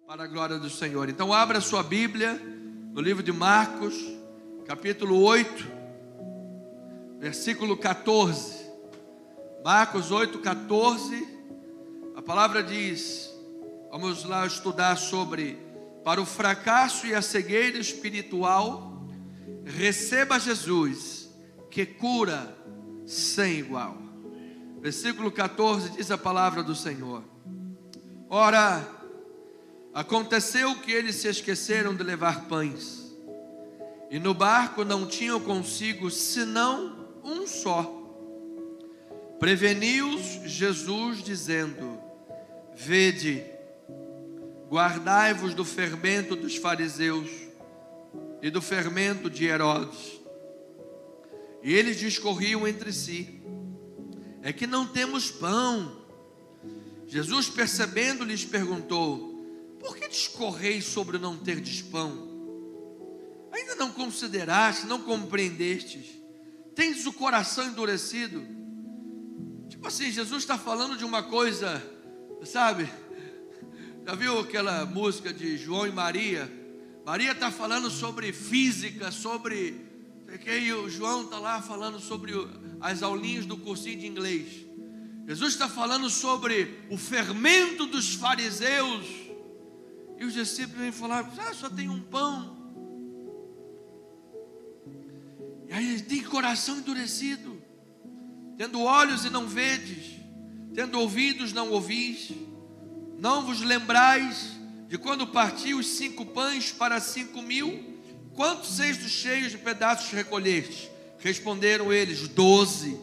para a glória do Senhor. Então abra sua Bíblia no livro de Marcos, capítulo 8, versículo 14. Marcos 8, 14. A palavra diz, vamos lá estudar sobre: para o fracasso e a cegueira espiritual, receba Jesus, que cura sem igual. Versículo 14 diz a palavra do Senhor: ora, aconteceu que eles se esqueceram de levar pães, e no barco não tinham consigo senão um só. Preveniu-os Jesus, dizendo: vede, guardai-vos do fermento dos fariseus e do fermento de Herodes. E eles discorriam entre si: é que não temos pão. Jesus, percebendo, lhes perguntou: por que discorreis sobre não terdes pão? Ainda não consideraste, não compreendestes? Tendes o coração endurecido? Tipo assim, Jesus está falando de uma coisa, sabe? Já viu aquela música de João e Maria? Maria está falando sobre física, sobre... E o João está lá falando sobre as aulinhas do cursinho de inglês. Jesus está falando sobre o fermento dos fariseus. E os discípulos vêm falar: só tem um pão. E aí eles têm coração endurecido, tendo olhos e não vedes, tendo ouvidos não ouvis. Não vos lembrais de quando partiu os 5 pães para 5.000? Quantos cestos cheios de pedaços recolheste? Responderam eles: 12.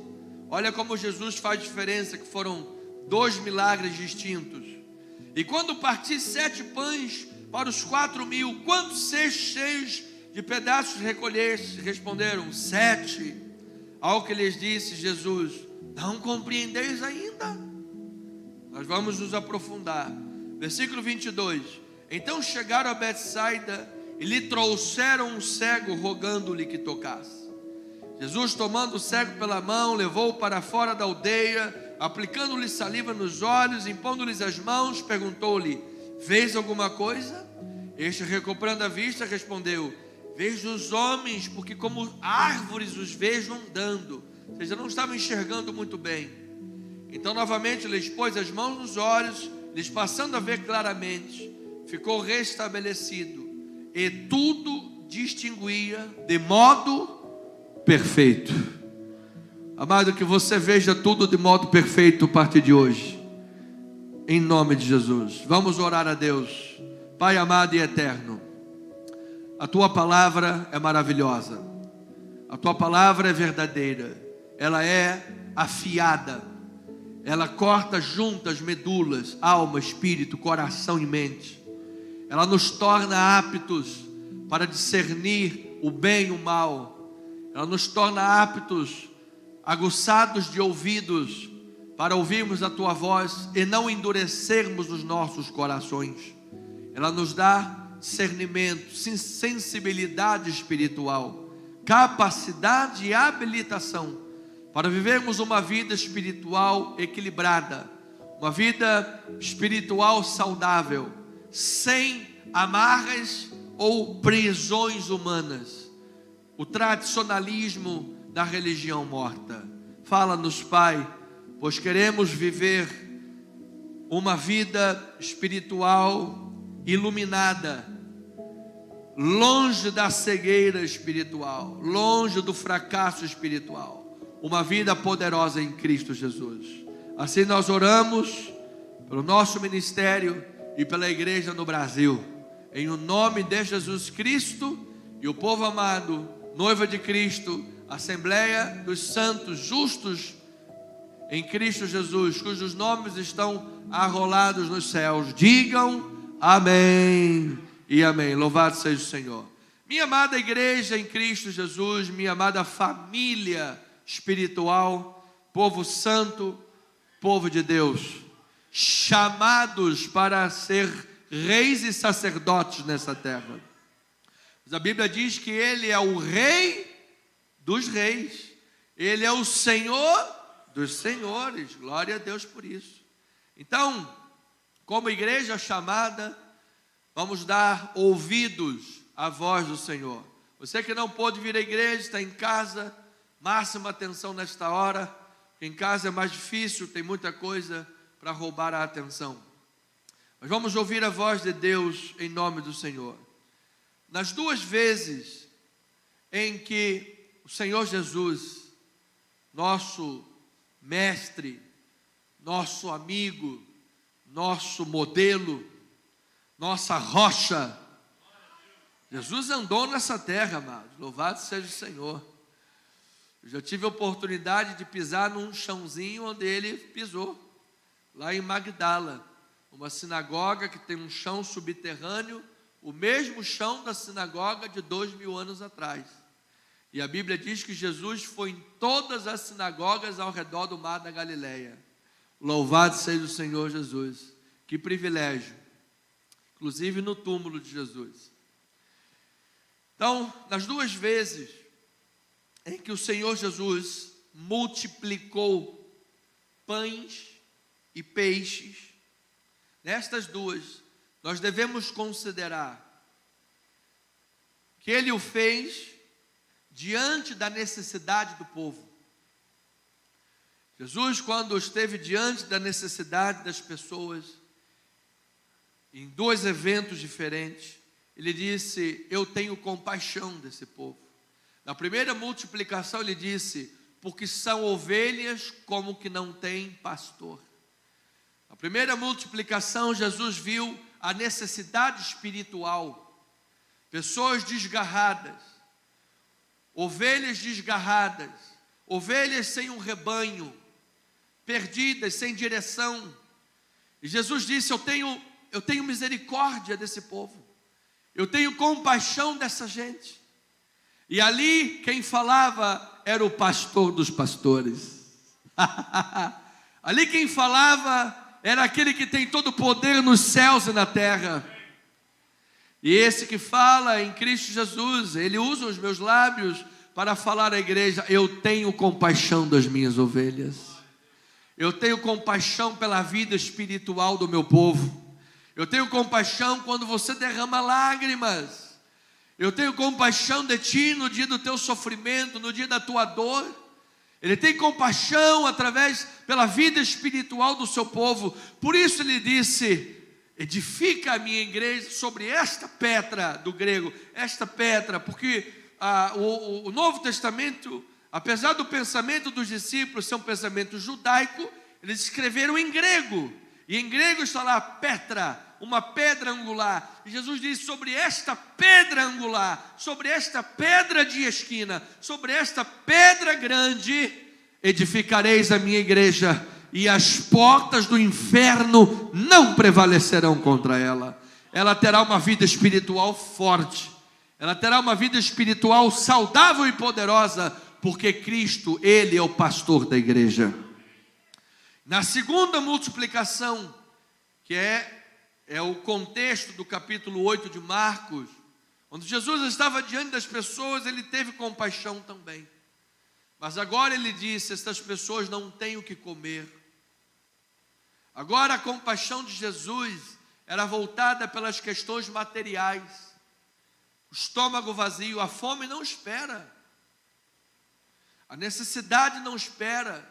Olha como Jesus faz diferença, que foram 2 milagres distintos. E quando parti 7 pães para os 4.000, quantos cestos cheios de pedaços recolheste? Responderam: 7. Ao que lhes disse Jesus: não compreendeis ainda? Nós vamos nos aprofundar. Versículo 22. Então chegaram a Betsaida e lhe trouxeram um cego, rogando-lhe que tocasse. Jesus, tomando o cego pela mão, levou-o para fora da aldeia, aplicando-lhe saliva nos olhos, impondo-lhes as mãos, perguntou-lhe: vês alguma coisa? Este, recuperando a vista, respondeu: vejo os homens, porque como árvores os vejo andando. Ou seja, não estavam enxergando muito bem. Então novamente lhes pôs as mãos nos olhos, lhes passando a ver claramente, ficou restabelecido, e tudo distinguia de modo perfeito. Amado, que você veja tudo de modo perfeito a partir de hoje, em nome de Jesus. Vamos orar a Deus. Pai amado e eterno, a tua palavra é maravilhosa, a tua palavra é verdadeira, ela é afiada, ela corta junto as medulas, alma, espírito, coração e mente. Ela nos torna aptos para discernir o bem e o mal. Ela nos torna aptos, aguçados de ouvidos, para ouvirmos a tua voz e não endurecermos os nossos corações. Ela nos dá discernimento, sensibilidade espiritual, capacidade e habilitação para vivermos uma vida espiritual equilibrada, uma vida espiritual saudável, sem amarras ou prisões humanas, o tradicionalismo da religião morta. Fala-nos, Pai, pois queremos viver uma vida espiritual iluminada, longe da cegueira espiritual, longe do fracasso espiritual, uma vida poderosa em Cristo Jesus. Assim nós oramos pelo nosso ministério e pela igreja no Brasil, em o nome de Jesus Cristo. E o povo amado, noiva de Cristo, Assembleia dos Santos Justos em Cristo Jesus, cujos nomes estão arrolados nos céus, digam amém e amém. Louvado seja o Senhor. Minha amada igreja em Cristo Jesus, minha amada família espiritual, povo santo, povo de Deus, chamados para ser reis e sacerdotes nessa terra. Mas a Bíblia diz que Ele é o Rei dos reis, Ele é o Senhor dos senhores. Glória a Deus por isso. Então, como igreja chamada Vamos dar ouvidos à voz do Senhor. Você que não pôde vir à igreja, está em casa, máxima atenção nesta hora. Em casa é mais difícil, tem muita coisa para roubar a atenção. Mas vamos ouvir a voz de Deus em nome do Senhor. Nas duas vezes em que o Senhor Jesus, nosso mestre, nosso amigo, nosso modelo, nossa rocha, Jesus andou nessa terra, amados. Louvado seja o Senhor. Eu já tive a oportunidade de pisar num chãozinho onde ele pisou, lá em Magdala, uma sinagoga que tem um chão subterrâneo, o mesmo chão da sinagoga de 2000 anos atrás. E a Bíblia diz que Jesus foi em todas as sinagogas ao redor do mar da Galileia. Louvado seja o Senhor Jesus. Que privilégio. Inclusive no túmulo de Jesus. Então, nas duas vezes em que o Senhor Jesus multiplicou pães e peixes, nestas duas, nós devemos considerar que Ele o fez diante da necessidade do povo. Jesus, quando esteve diante da necessidade das pessoas, em dois eventos diferentes, Ele disse: eu tenho compaixão desse povo. Na primeira multiplicação ele disse: porque são ovelhas como que não tem pastor. Na primeira multiplicação Jesus viu a necessidade espiritual, pessoas desgarradas, ovelhas desgarradas, ovelhas sem um rebanho, perdidas, sem direção. E Jesus disse: eu tenho misericórdia desse povo, eu tenho compaixão dessa gente. E ali quem falava era o pastor dos pastores. Ali quem falava era aquele que tem todo o poder nos céus e na terra. E esse que fala em Cristo Jesus, ele usa os meus lábios para falar à igreja: eu tenho compaixão das minhas ovelhas. Eu tenho compaixão pela vida espiritual do meu povo. Eu tenho compaixão quando você derrama lágrimas. Eu tenho compaixão de ti no dia do teu sofrimento, no dia da tua dor. Ele tem compaixão pela vida espiritual do seu povo. Por isso ele disse: edifica a minha igreja sobre esta pedra, do grego, esta pedra, porque o Novo Testamento, apesar do pensamento dos discípulos ser um pensamento judaico, eles escreveram em grego, e em grego está lá Petra, uma pedra angular. E Jesus disse: sobre esta pedra angular, sobre esta pedra de esquina, sobre esta pedra grande, edificareis a minha igreja, e as portas do inferno não prevalecerão contra ela. Ela terá uma vida espiritual forte, ela terá uma vida espiritual saudável e poderosa, porque Cristo, Ele é o pastor da igreja. Na segunda multiplicação, que é o contexto do capítulo 8 de Marcos, onde Jesus estava diante das pessoas, ele teve compaixão também. Mas agora ele disse: estas pessoas não têm o que comer. Agora a compaixão de Jesus era voltada pelas questões materiais. O estômago vazio, a fome não espera, a necessidade não espera.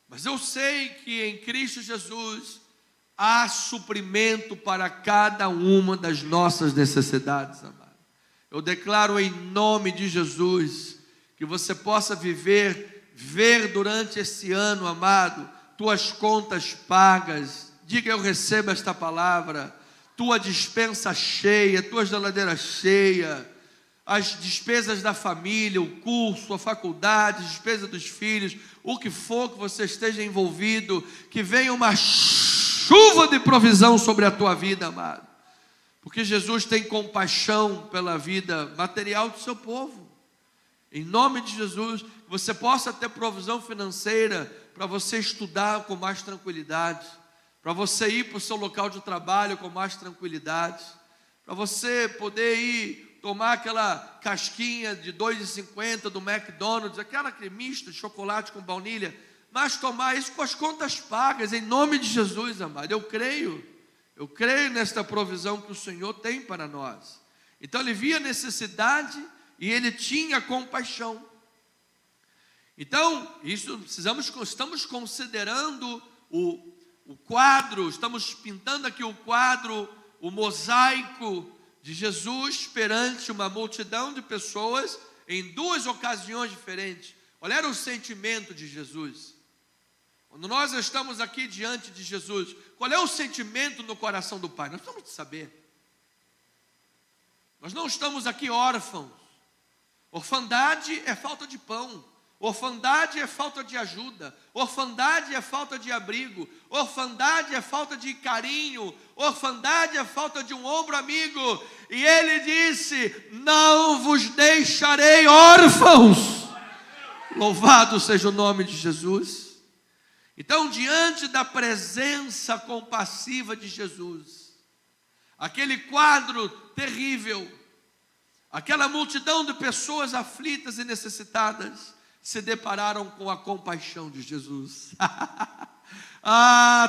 Mas eu sei que em Cristo Jesus há suprimento para cada uma das nossas necessidades, amado. Eu declaro em nome de Jesus que você possa ver durante esse ano, amado, tuas contas pagas. Diga: eu recebo esta palavra. Tua despensa cheia, tua geladeira cheia, as despesas da família, o curso, a faculdade, a despesa dos filhos, o que for que você esteja envolvido, que venha uma chuva de provisão sobre a tua vida, amado, porque Jesus tem compaixão pela vida material do seu povo. Em nome de Jesus, que você possa ter provisão financeira para você estudar com mais tranquilidade, para você ir para o seu local de trabalho com mais tranquilidade, para você poder ir tomar aquela casquinha de R$ 2,50 do McDonald's, aquela mista de chocolate com baunilha, mas tomar isso com as contas pagas, em nome de Jesus, amado. Eu creio Eu creio nesta provisão que o Senhor tem para nós. Então ele via necessidade e ele tinha compaixão. Então, estamos considerando o quadro, estamos pintando aqui o quadro, o mosaico de Jesus perante uma multidão de pessoas em duas ocasiões diferentes. Olha era o sentimento de Jesus. Quando nós estamos aqui diante de Jesus, qual é o sentimento no coração do Pai? Nós precisamos de saber. Nós não estamos aqui órfãos. Orfandade é falta de pão. Orfandade é falta de ajuda. Orfandade é falta de abrigo. Orfandade é falta de carinho. Orfandade é falta de um ombro amigo. E ele disse: não vos deixarei órfãos. Louvado seja o nome de Jesus. Então, diante da presença compassiva de Jesus, aquele quadro terrível, aquela multidão de pessoas aflitas e necessitadas, se depararam com a compaixão de Jesus.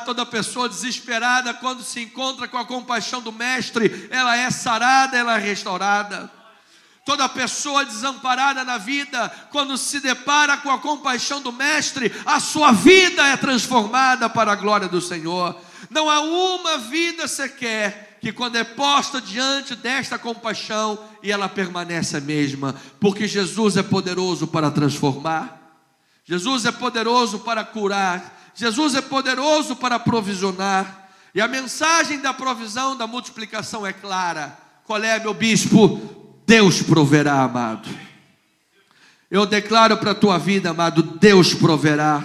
Toda pessoa desesperada, quando se encontra com a compaixão do Mestre, ela é sarada, ela é restaurada. Toda pessoa desamparada na vida, quando se depara com a compaixão do Mestre, a sua vida é transformada para a glória do Senhor. Não há uma vida sequer que quando é posta diante desta compaixão, e ela permanece a mesma, porque Jesus é poderoso para transformar, Jesus é poderoso para curar, Jesus é poderoso para provisionar, e a mensagem da provisão, da multiplicação é clara. Qual é, meu bispo? Deus proverá, amado. Eu declaro para a tua vida, amado, Deus proverá.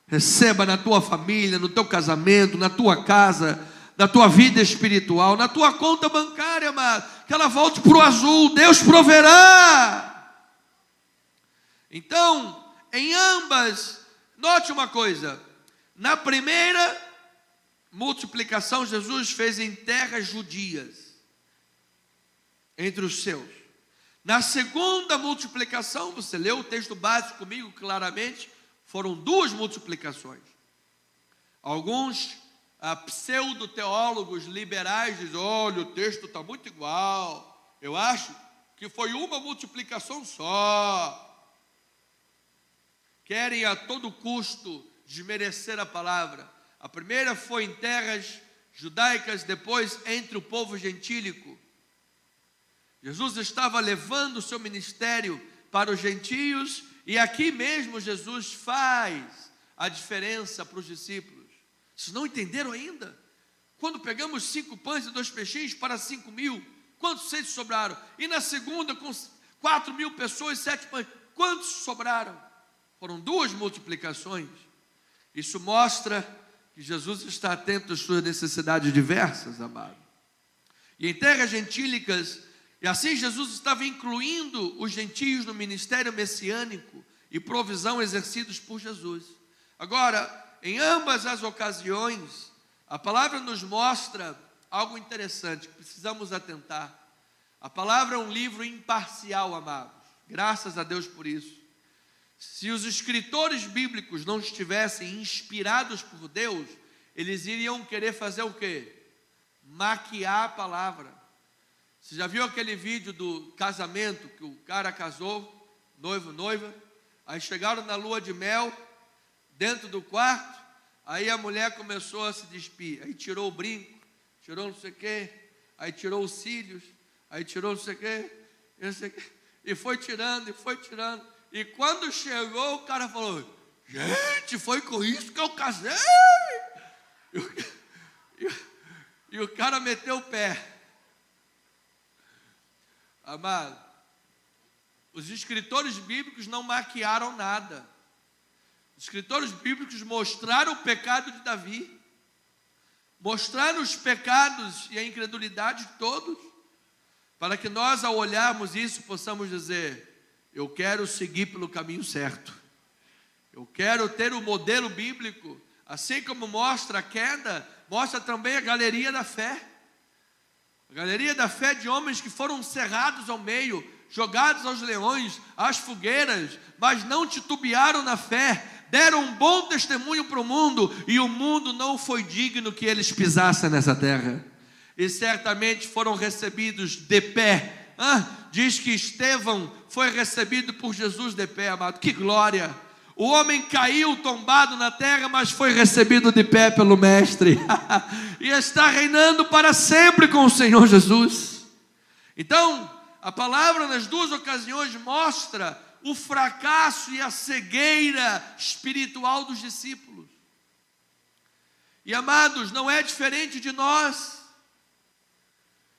Receba na tua família, no teu casamento, na tua casa, na tua vida espiritual, na tua conta bancária, amado, que ela volte para o azul. Deus proverá. Então, em ambas, note uma coisa: na primeira multiplicação, Jesus fez em terras judias, entre os seus. Na segunda multiplicação, você leu o texto básico comigo claramente, foram duas multiplicações. Alguns pseudo-teólogos liberais dizem: olha, o texto está muito igual. Eu acho que foi uma multiplicação só. Querem a todo custo desmerecer a palavra. A primeira foi em terras judaicas, depois entre o povo gentílico. Jesus estava levando o seu ministério para os gentios, e aqui mesmo Jesus faz a diferença para os discípulos. Vocês não entenderam ainda? Quando pegamos 5 pães e 2 peixinhos para 5.000, quantos vocês sobraram? E na segunda, com 4.000 pessoas, 7 pães, quantos sobraram? Foram 2 multiplicações. Isso mostra que Jesus está atento às suas necessidades diversas, amado. E em terras gentílicas, e assim Jesus estava incluindo os gentios no ministério messiânico e provisão exercidos por Jesus. Agora, em ambas as ocasiões, a palavra nos mostra algo interessante que precisamos atentar. A palavra é um livro imparcial, amados. Graças a Deus por isso. Se os escritores bíblicos não estivessem inspirados por Deus, eles iriam querer fazer o quê? Maquiar a palavra. Você já viu aquele vídeo do casamento que o cara casou, noivo, noiva, aí chegaram na lua de mel, dentro do quarto, aí a mulher começou a se despir, aí tirou o brinco, tirou não sei o quê, aí tirou os cílios, aí tirou não sei o quê, e foi tirando, e quando chegou, o cara falou: gente, foi com isso que eu casei. E o cara meteu o pé. Amado, os escritores bíblicos não maquiaram nada. Os escritores bíblicos mostraram o pecado de Davi, mostraram os pecados e a incredulidade de todos, para que nós, ao olharmos isso, possamos dizer: eu quero seguir pelo caminho certo, eu quero ter o modelo bíblico. Assim como mostra a queda, mostra também a galeria da fé. A galeria da fé de homens que foram cerrados ao meio, jogados aos leões, às fogueiras, mas não titubearam na fé, deram um bom testemunho para o mundo, e o mundo não foi digno que eles pisassem nessa terra. E certamente foram recebidos de pé. Diz que Estevão foi recebido por Jesus de pé, amado. Que glória! O homem caiu tombado na terra, mas foi recebido de pé pelo Mestre. E está reinando para sempre com o Senhor Jesus. Então, a palavra nas duas ocasiões mostra o fracasso e a cegueira espiritual dos discípulos. E amados, não é diferente de nós.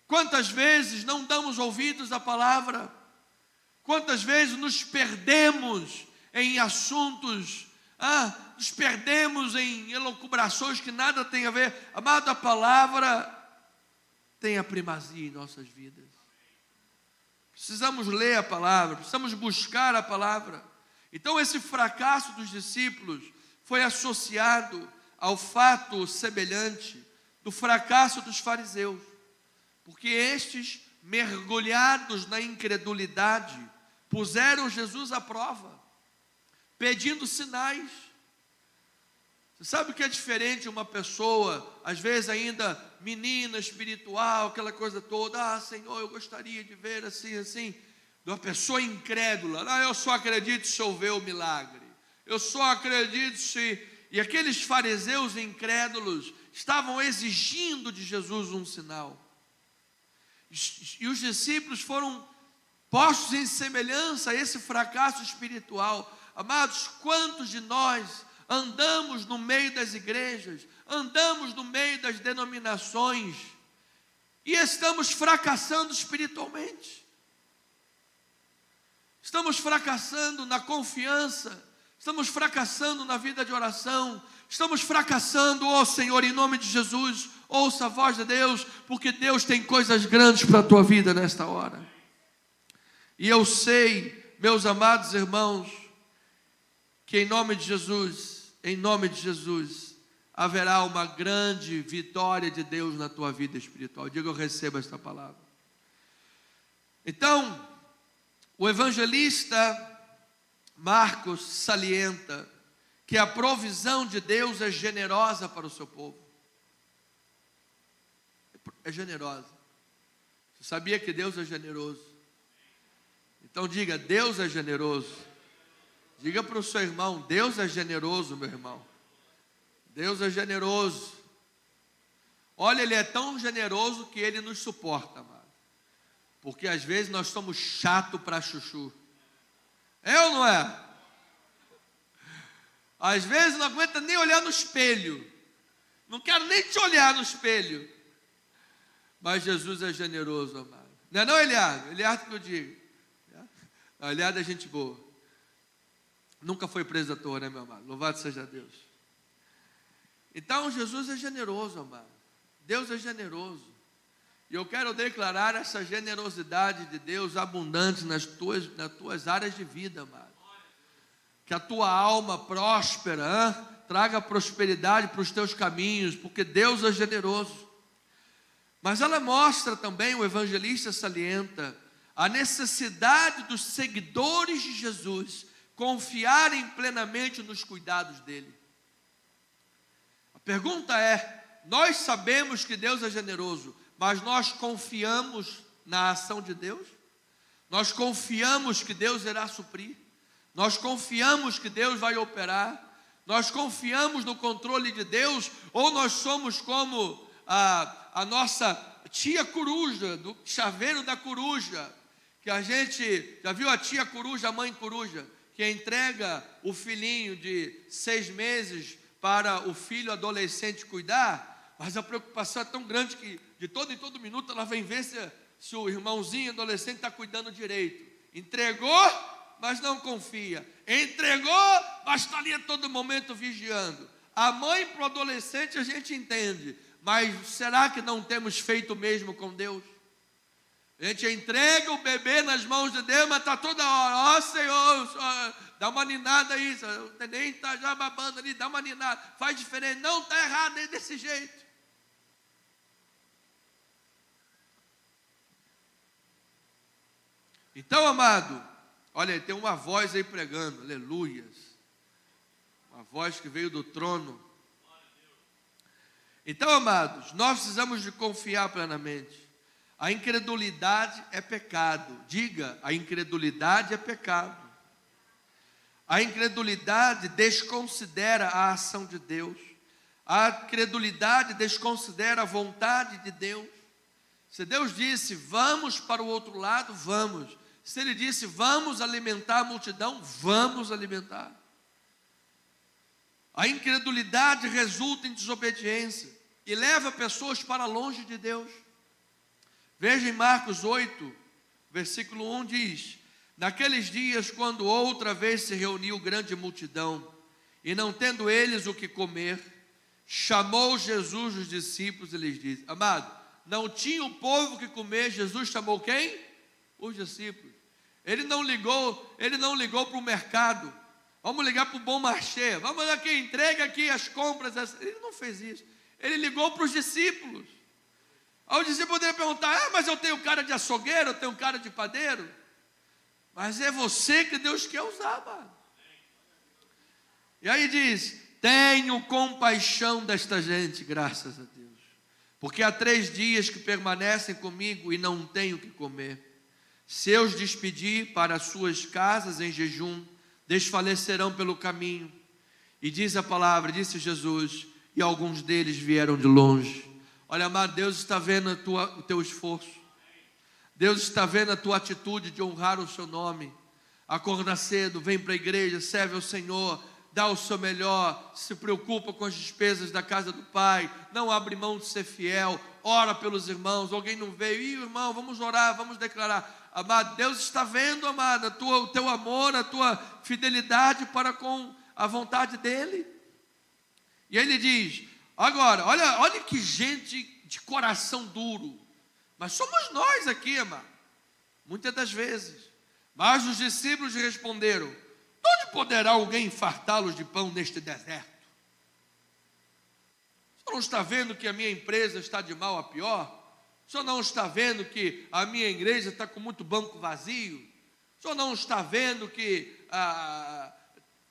Quantas vezes não damos ouvidos à palavra? Quantas vezes nos perdemos em assuntos, nos perdemos em elucubrações que nada tem a ver. Amado, a palavra tem a primazia em nossas vidas. Precisamos ler a palavra, precisamos buscar a palavra. Então esse fracasso dos discípulos foi associado ao fato semelhante do fracasso dos fariseus, porque estes, mergulhados na incredulidade, puseram Jesus à prova, pedindo sinais. Você sabe o que é diferente uma pessoa, às vezes ainda menina, espiritual, aquela coisa toda, Senhor, eu gostaria de ver assim, assim, de uma pessoa incrédula, eu só acredito se houver o milagre, eu só acredito se... E aqueles fariseus incrédulos estavam exigindo de Jesus um sinal, e os discípulos foram postos em semelhança a esse fracasso espiritual. Amados, quantos de nós andamos no meio das igrejas, andamos no meio das denominações e estamos fracassando espiritualmente? Estamos fracassando na confiança, estamos fracassando na vida de oração, estamos fracassando, Senhor, em nome de Jesus, ouça a voz de Deus, porque Deus tem coisas grandes para a tua vida nesta hora. E eu sei, meus amados irmãos, que em nome de Jesus, haverá uma grande vitória de Deus na tua vida espiritual. Diga, eu recebo esta palavra. Então, o evangelista Marcos salienta que a provisão de Deus é generosa para o seu povo. É generosa. Você sabia que Deus é generoso? Então diga, Deus é generoso. Diga para o seu irmão, Deus é generoso, meu irmão. Deus é generoso. Olha, Ele é tão generoso que Ele nos suporta, amado. Porque às vezes nós somos chato para chuchu. É ou não é? Às vezes não aguenta nem olhar no espelho. Não quero nem te olhar no espelho. Mas Jesus é generoso, amado. Não é não, Eliardo? Eliardo que eu digo. Não, Eliardo é gente boa. Nunca foi preso à toa, né, meu amado? Louvado seja Deus. Então, Jesus é generoso, amado. Deus é generoso. E eu quero declarar essa generosidade de Deus abundante nas tuas áreas de vida, amado. Que a tua alma próspera, traga prosperidade para os teus caminhos, porque Deus é generoso. Mas ela mostra também, o evangelista salienta, a necessidade dos seguidores de Jesus confiarem plenamente nos cuidados dele. A pergunta é, nós sabemos que Deus é generoso, mas nós confiamos na ação de Deus? Nós confiamos que Deus irá suprir? Nós confiamos que Deus vai operar? Nós confiamos no controle de Deus? Ou nós somos como a nossa tia coruja, do chaveiro da coruja, que a gente, já viu a tia coruja, a mãe coruja, que entrega o filhinho de 6 meses para o filho adolescente cuidar, mas a preocupação é tão grande que de todo em todo minuto ela vem ver se o irmãozinho adolescente está cuidando direito. Entregou, mas não confia. Entregou, mas está ali a todo momento vigiando. A mãe para o adolescente a gente entende, mas será que não temos feito o mesmo com Deus? A gente entrega o bebê nas mãos de Deus, mas está toda hora, Senhor, dá uma ninada aí, o neném está já babando ali, dá uma ninada, faz diferente, não está errado, é desse jeito. Então, amado, olha, tem uma voz aí pregando, aleluias. a voz que veio do trono. Então, amados, nós precisamos de confiar plenamente. A incredulidade é pecado. Diga, a incredulidade é pecado. A incredulidade desconsidera a ação de Deus. A incredulidade desconsidera a vontade de Deus. Se Deus disse, vamos para o outro lado, vamos. Se Ele disse, vamos alimentar a multidão, vamos alimentar. A incredulidade resulta em desobediência e leva pessoas para longe de Deus. Veja em Marcos 8, versículo 1 diz: naqueles dias, quando outra vez se reuniu grande multidão, e não tendo eles o que comer, chamou Jesus os discípulos e lhes disse: amado, não tinha o povo que comer, Jesus chamou quem? Os discípulos. Ele não ligou para o mercado. Vamos ligar para o Bom Marché, vamos aqui, entrega aqui as compras. Ele não fez isso. Ele ligou para os discípulos. Aí o discípulo poderia perguntar: mas eu tenho cara de açougueiro, eu tenho cara de padeiro. Mas é você que Deus quer usar, mano. E aí diz: tenho compaixão desta gente, graças a Deus, porque há 3 dias que permanecem comigo e não tenho o que comer. Se eu os despedir para as suas casas em jejum, desfalecerão pelo caminho. E diz a palavra, disse Jesus, e alguns deles vieram de longe. Olha, amado, Deus está vendo o teu esforço. Deus está vendo a tua atitude de honrar o seu nome. Acorda cedo, vem para a igreja, serve ao Senhor, dá o seu melhor, se preocupa com as despesas da casa do Pai, não abre mão de ser fiel, ora pelos irmãos. Alguém não veio, irmão, vamos orar, vamos declarar. Amado, Deus está vendo, amado, o teu amor, a tua fidelidade para com a vontade dEle. E Ele diz, agora, olha que gente de coração duro, mas somos nós aqui, amado, muitas das vezes. Mas os discípulos responderam: de onde poderá alguém fartá-los de pão neste deserto? O senhor não está vendo que a minha empresa está de mal a pior? O senhor não está vendo que a minha igreja está com muito banco vazio? O senhor não está vendo que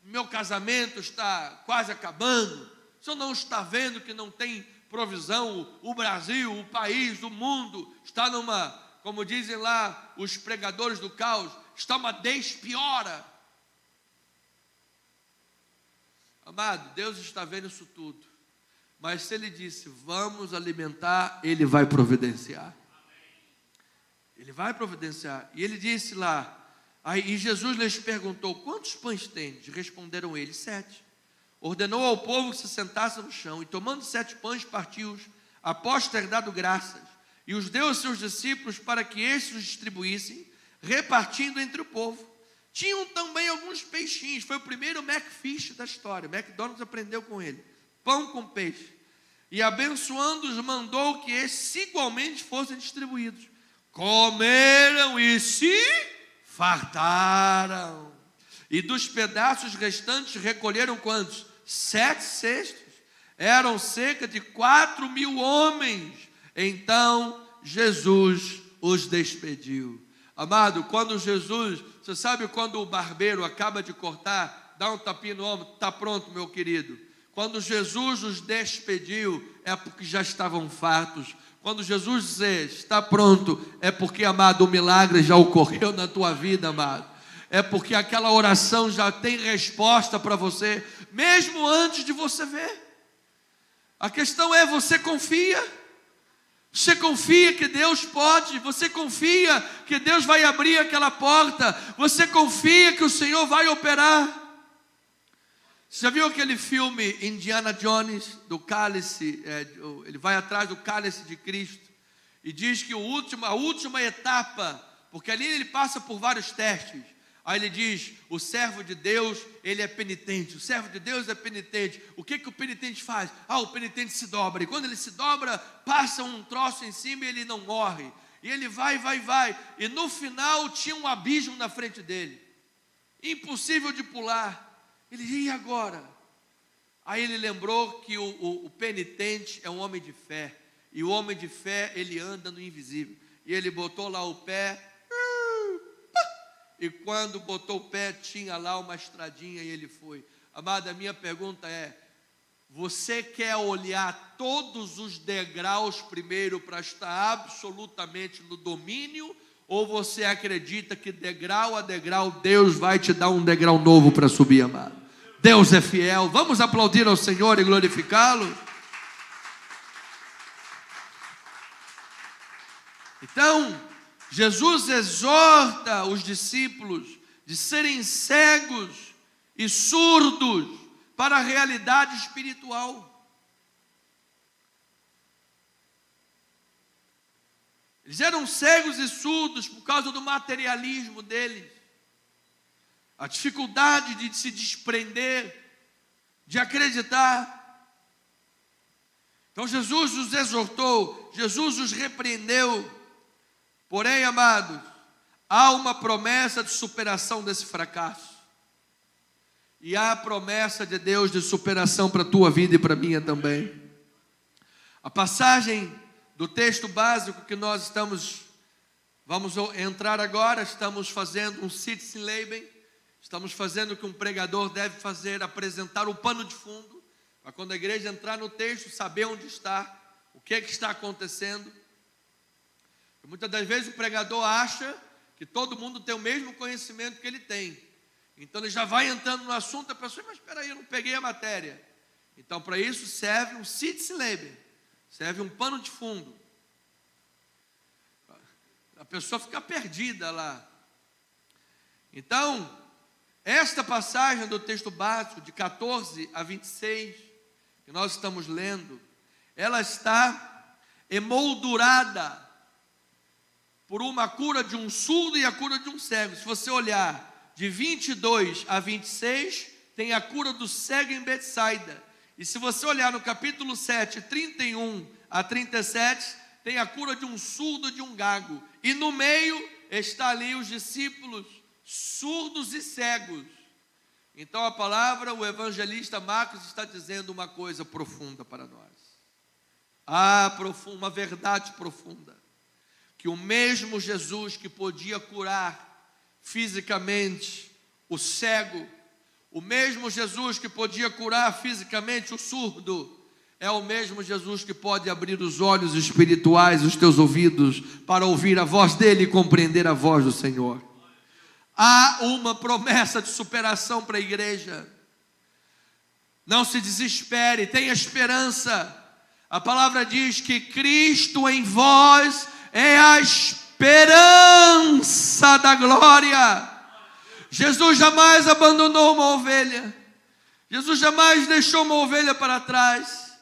meu casamento está quase acabando? O senhor não está vendo que não tem provisão? O Brasil, o país, o mundo está numa, como dizem lá os pregadores do caos, está uma despiora. Amado, Deus está vendo isso tudo. Mas se Ele disse, vamos alimentar, Ele vai providenciar. Ele vai providenciar. E Ele disse lá, e Jesus lhes perguntou, quantos pães tendes? Responderam eles, 7. Ordenou ao povo que se sentasse no chão, e tomando 7 pães, partiu-os, após ter dado graças, e os deu aos seus discípulos para que estes os distribuíssem, repartindo entre o povo. Tinham também alguns peixinhos. Foi o primeiro McFish da história. McDonald's aprendeu com ele. Pão com peixe. E abençoando-os, mandou que estes igualmente fossem distribuídos. Comeram e se fartaram. E dos pedaços restantes recolheram quantos? 7 cestos. Eram cerca de 4.000 homens. Então Jesus os despediu. Amado, quando Jesus, você sabe quando o barbeiro acaba de cortar, dá um tapinha no ombro, está pronto, meu querido. Quando Jesus os despediu, é porque já estavam fartos. Quando Jesus diz, está pronto, é porque, amado, o milagre já ocorreu na tua vida, amado. É porque aquela oração já tem resposta para você, mesmo antes de você ver. A questão é, você confia? Você confia que Deus pode? Você confia que Deus vai abrir aquela porta? Você confia que o Senhor vai operar? Você já viu aquele filme Indiana Jones, do cálice? Ele vai atrás do cálice de Cristo e diz que a última etapa, porque ali ele passa por vários testes. Aí ele diz, o servo de Deus, ele é penitente. O servo de Deus é penitente. O que o penitente faz? O penitente se dobra. E quando ele se dobra, passa um troço em cima e ele não morre. E ele vai. E no final tinha um abismo na frente dele. Impossível de pular. Ele diz, e agora? Aí ele lembrou que o penitente é um homem de fé. E o homem de fé, ele anda no invisível. E ele botou lá o pé. E quando botou o pé, tinha lá uma estradinha e ele foi. Amada, a minha pergunta é: você quer olhar todos os degraus primeiro para estar absolutamente no domínio? Ou você acredita que degrau a degrau Deus vai te dar um degrau novo para subir, amado? Deus é fiel. Vamos aplaudir ao Senhor e glorificá-lo? Então, Jesus exorta os discípulos de serem cegos e surdos para a realidade espiritual. Eles eram cegos e surdos por causa do materialismo deles, a dificuldade de se desprender, de acreditar. Então Jesus os exortou, Jesus os repreendeu. Porém, amados, há uma promessa de superação desse fracasso. E há a promessa de Deus de superação para a tua vida e para a minha também. A passagem do texto básico que nós vamos entrar agora, estamos fazendo um Sitzleben, estamos fazendo o que um pregador deve fazer, apresentar o pano de fundo, para quando a igreja entrar no texto, saber onde está, o que é que está acontecendo. E muitas das vezes o pregador acha que todo mundo tem o mesmo conhecimento que ele tem. Então ele já vai entrando no assunto, a pessoa, mas espera aí, eu não peguei a matéria. Então para isso serve um Sitzleben, serve um pano de fundo. A pessoa fica perdida lá. Então, esta passagem do texto básico, de 14 a 26, que nós estamos lendo, ela está emoldurada por uma cura de um surdo e a cura de um cego. Se você olhar de 22 a 26, tem a cura do cego em Betsaida. E se você olhar no capítulo 7, 31 a 37, tem a cura de um surdo e de um gago. E no meio está ali os discípulos surdos e cegos. Então a palavra, o evangelista Marcos está dizendo uma coisa profunda para nós. Uma verdade profunda. Que o mesmo Jesus que podia curar fisicamente o cego, o mesmo Jesus que podia curar fisicamente o surdo, é o mesmo Jesus que pode abrir os olhos espirituais, os teus ouvidos, para ouvir a voz dele e compreender a voz do Senhor. Há uma promessa de superação para a igreja. Não se desespere, tenha esperança. A palavra diz que Cristo em vós é a esperança da glória. Jesus jamais abandonou uma ovelha. Jesus jamais deixou uma ovelha para trás.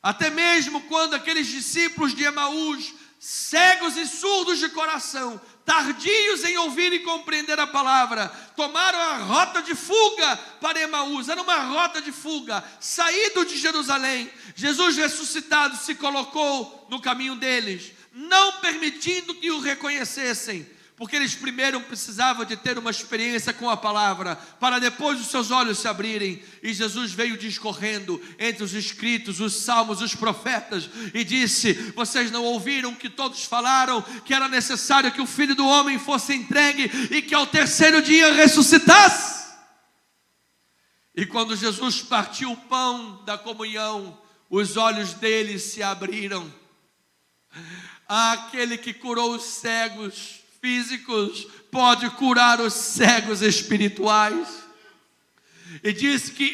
Até mesmo quando aqueles discípulos de Emaús, cegos e surdos de coração, tardios em ouvir e compreender a palavra, tomaram a rota de fuga para Emaús. Era uma rota de fuga, saído de Jerusalém. Jesus ressuscitado se colocou no caminho deles, não permitindo que o reconhecessem, porque eles primeiro precisavam de ter uma experiência com a palavra, para depois os seus olhos se abrirem. E Jesus veio discorrendo entre os escritos, os salmos, os profetas, e disse: vocês não ouviram que todos falaram que era necessário que o Filho do Homem fosse entregue e que ao terceiro dia ressuscitasse? E quando Jesus partiu o pão da comunhão, os olhos deles se abriram. Aquele que curou os cegos físicos pode curar os cegos espirituais. E diz que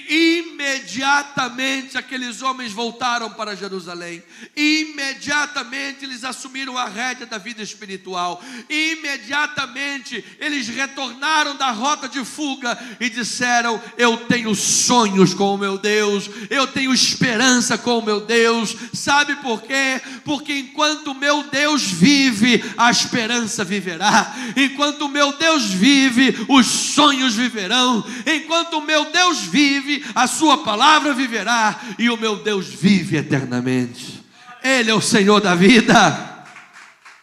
imediatamente aqueles homens voltaram para Jerusalém. Imediatamente eles assumiram a rédea da vida espiritual. Imediatamente eles retornaram da rota de fuga e disseram: eu tenho sonhos com o meu Deus, eu tenho esperança com o meu Deus. Sabe por quê? Porque enquanto o meu Deus vive, a esperança viverá. Enquanto o meu Deus vive, os sonhos viverão. Enquanto o meu Deus vive, a sua palavra viverá, e o meu Deus vive eternamente. Ele é o Senhor da vida.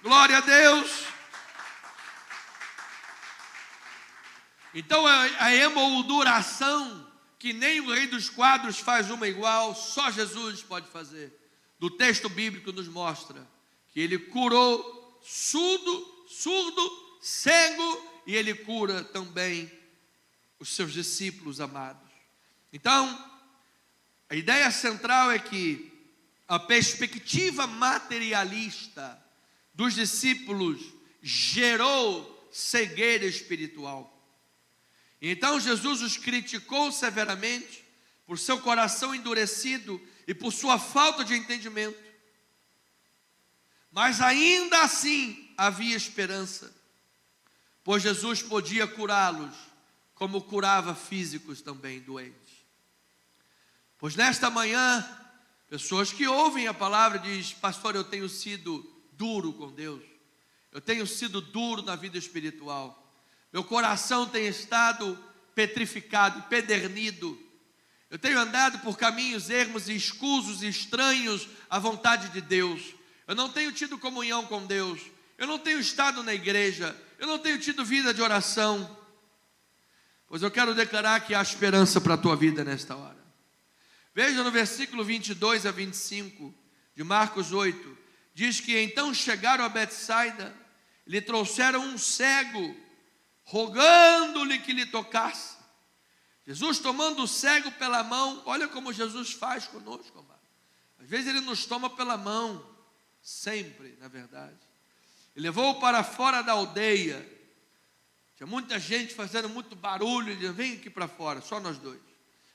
Glória a Deus. Então a emolduração, que nem o rei dos quadros faz uma igual, só Jesus pode fazer. Do texto bíblico nos mostra que ele curou surdo, cego, e ele cura também os seus discípulos amados. Então, a ideia central é que a perspectiva materialista dos discípulos gerou cegueira espiritual. Então Jesus os criticou severamente por seu coração endurecido e por sua falta de entendimento. Mas ainda assim havia esperança, pois Jesus podia curá-los, como curava físicos também doentes. Pois nesta manhã, pessoas que ouvem a palavra dizem: pastor, eu tenho sido duro com Deus, eu tenho sido duro na vida espiritual, meu coração tem estado petrificado, pedernido, eu tenho andado por caminhos ermos e escusos e estranhos à vontade de Deus, eu não tenho tido comunhão com Deus, eu não tenho estado na igreja, eu não tenho tido vida de oração. Pois eu quero declarar que há esperança para a tua vida nesta hora. Veja no versículo 22 a 25 de Marcos 8, diz que então chegaram a Betsaida, lhe trouxeram um cego, rogando-lhe que lhe tocasse. Jesus tomando o cego pela mão, olha como Jesus faz conosco, amado. Às vezes Ele nos toma pela mão, sempre, na verdade. E levou-o para fora da aldeia. Tinha muita gente fazendo muito barulho. Ele disse: vem aqui para fora, só nós dois.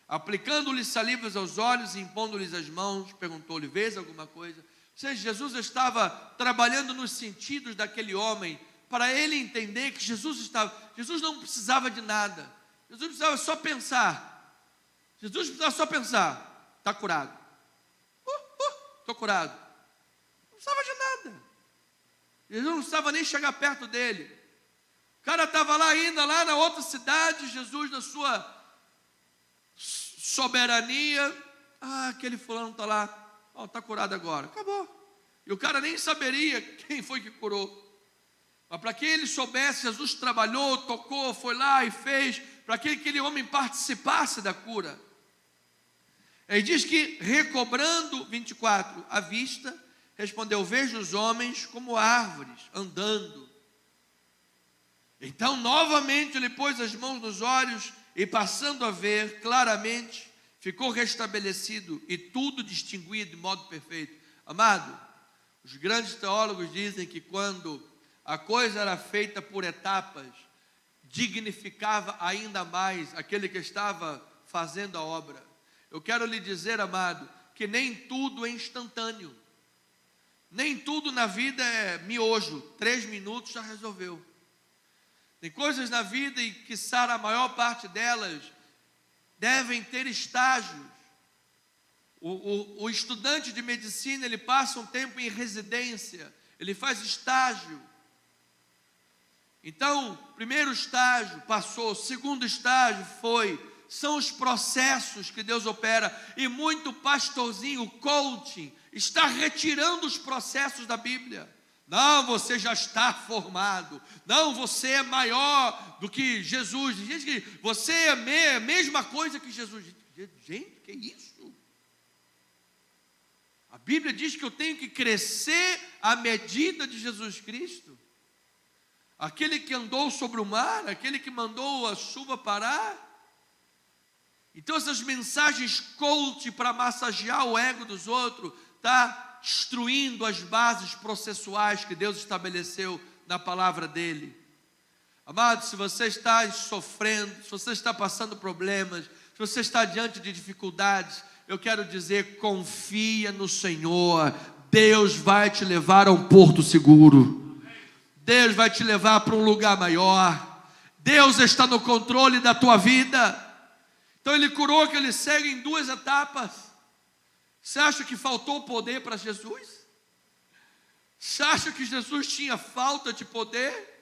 Aplicando-lhe salivas aos olhos e impondo-lhes as mãos, perguntou-lhe: vês alguma coisa? Ou seja, Jesus estava trabalhando nos sentidos daquele homem, para ele entender que Jesus não precisava de nada. Jesus precisava só pensar. Jesus precisava só pensar: está curado. Estou curado. Não precisava de nada. Jesus não precisava nem chegar perto dele. O cara estava lá ainda, lá na outra cidade. Jesus, na sua soberania: aquele fulano está lá, está curado agora, acabou. E o cara nem saberia quem foi que curou. Mas para que ele soubesse, Jesus trabalhou, tocou, foi lá e fez, para que aquele homem participasse da cura. Ele diz que, recobrando, 24, a vista, respondeu: vejo os homens como árvores, andando. Então, novamente, ele pôs as mãos nos olhos e, passando a ver claramente, ficou restabelecido e tudo distinguia de modo perfeito. Amado, os grandes teólogos dizem que quando a coisa era feita por etapas, dignificava ainda mais aquele que estava fazendo a obra. Eu quero lhe dizer, amado, que nem tudo é instantâneo. Nem tudo na vida é miojo, 3 minutos já resolveu. Tem coisas na vida e, quiçá, a maior parte delas devem ter estágios. O estudante de medicina, ele passa um tempo em residência, ele faz estágio. Então, primeiro estágio passou, segundo estágio são os processos que Deus opera, e muito pastorzinho, coaching, está retirando os processos da Bíblia. Não, você já está formado. Não, você é maior do que Jesus. Gente, que você é a mesma coisa que Jesus. Gente, que isso? A Bíblia diz que eu tenho que crescer à medida de Jesus Cristo. Aquele que andou sobre o mar, aquele que mandou a chuva parar. Então essas mensagens coach para massagear o ego dos outros, está destruindo as bases processuais que Deus estabeleceu na palavra dele. Amado, se você está sofrendo, se você está passando problemas, se você está diante de dificuldades, eu quero dizer: confia no Senhor. Deus vai te levar a um porto seguro. Deus vai te levar para um lugar maior. Deus está no controle da tua vida. Então ele curou aquele cego em 2 etapas. Você acha que faltou poder para Jesus? Você acha que Jesus tinha falta de poder?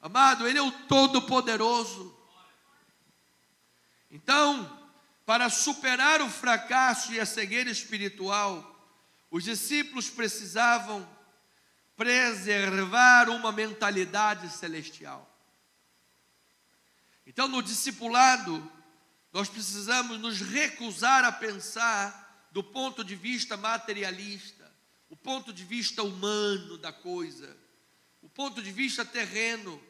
Amado, Ele é o Todo-Poderoso. Então, para superar o fracasso e a cegueira espiritual, os discípulos precisavam preservar uma mentalidade celestial. Então, no discipulado, nós precisamos nos recusar a pensar do ponto de vista materialista, o ponto de vista humano da coisa, o ponto de vista terreno.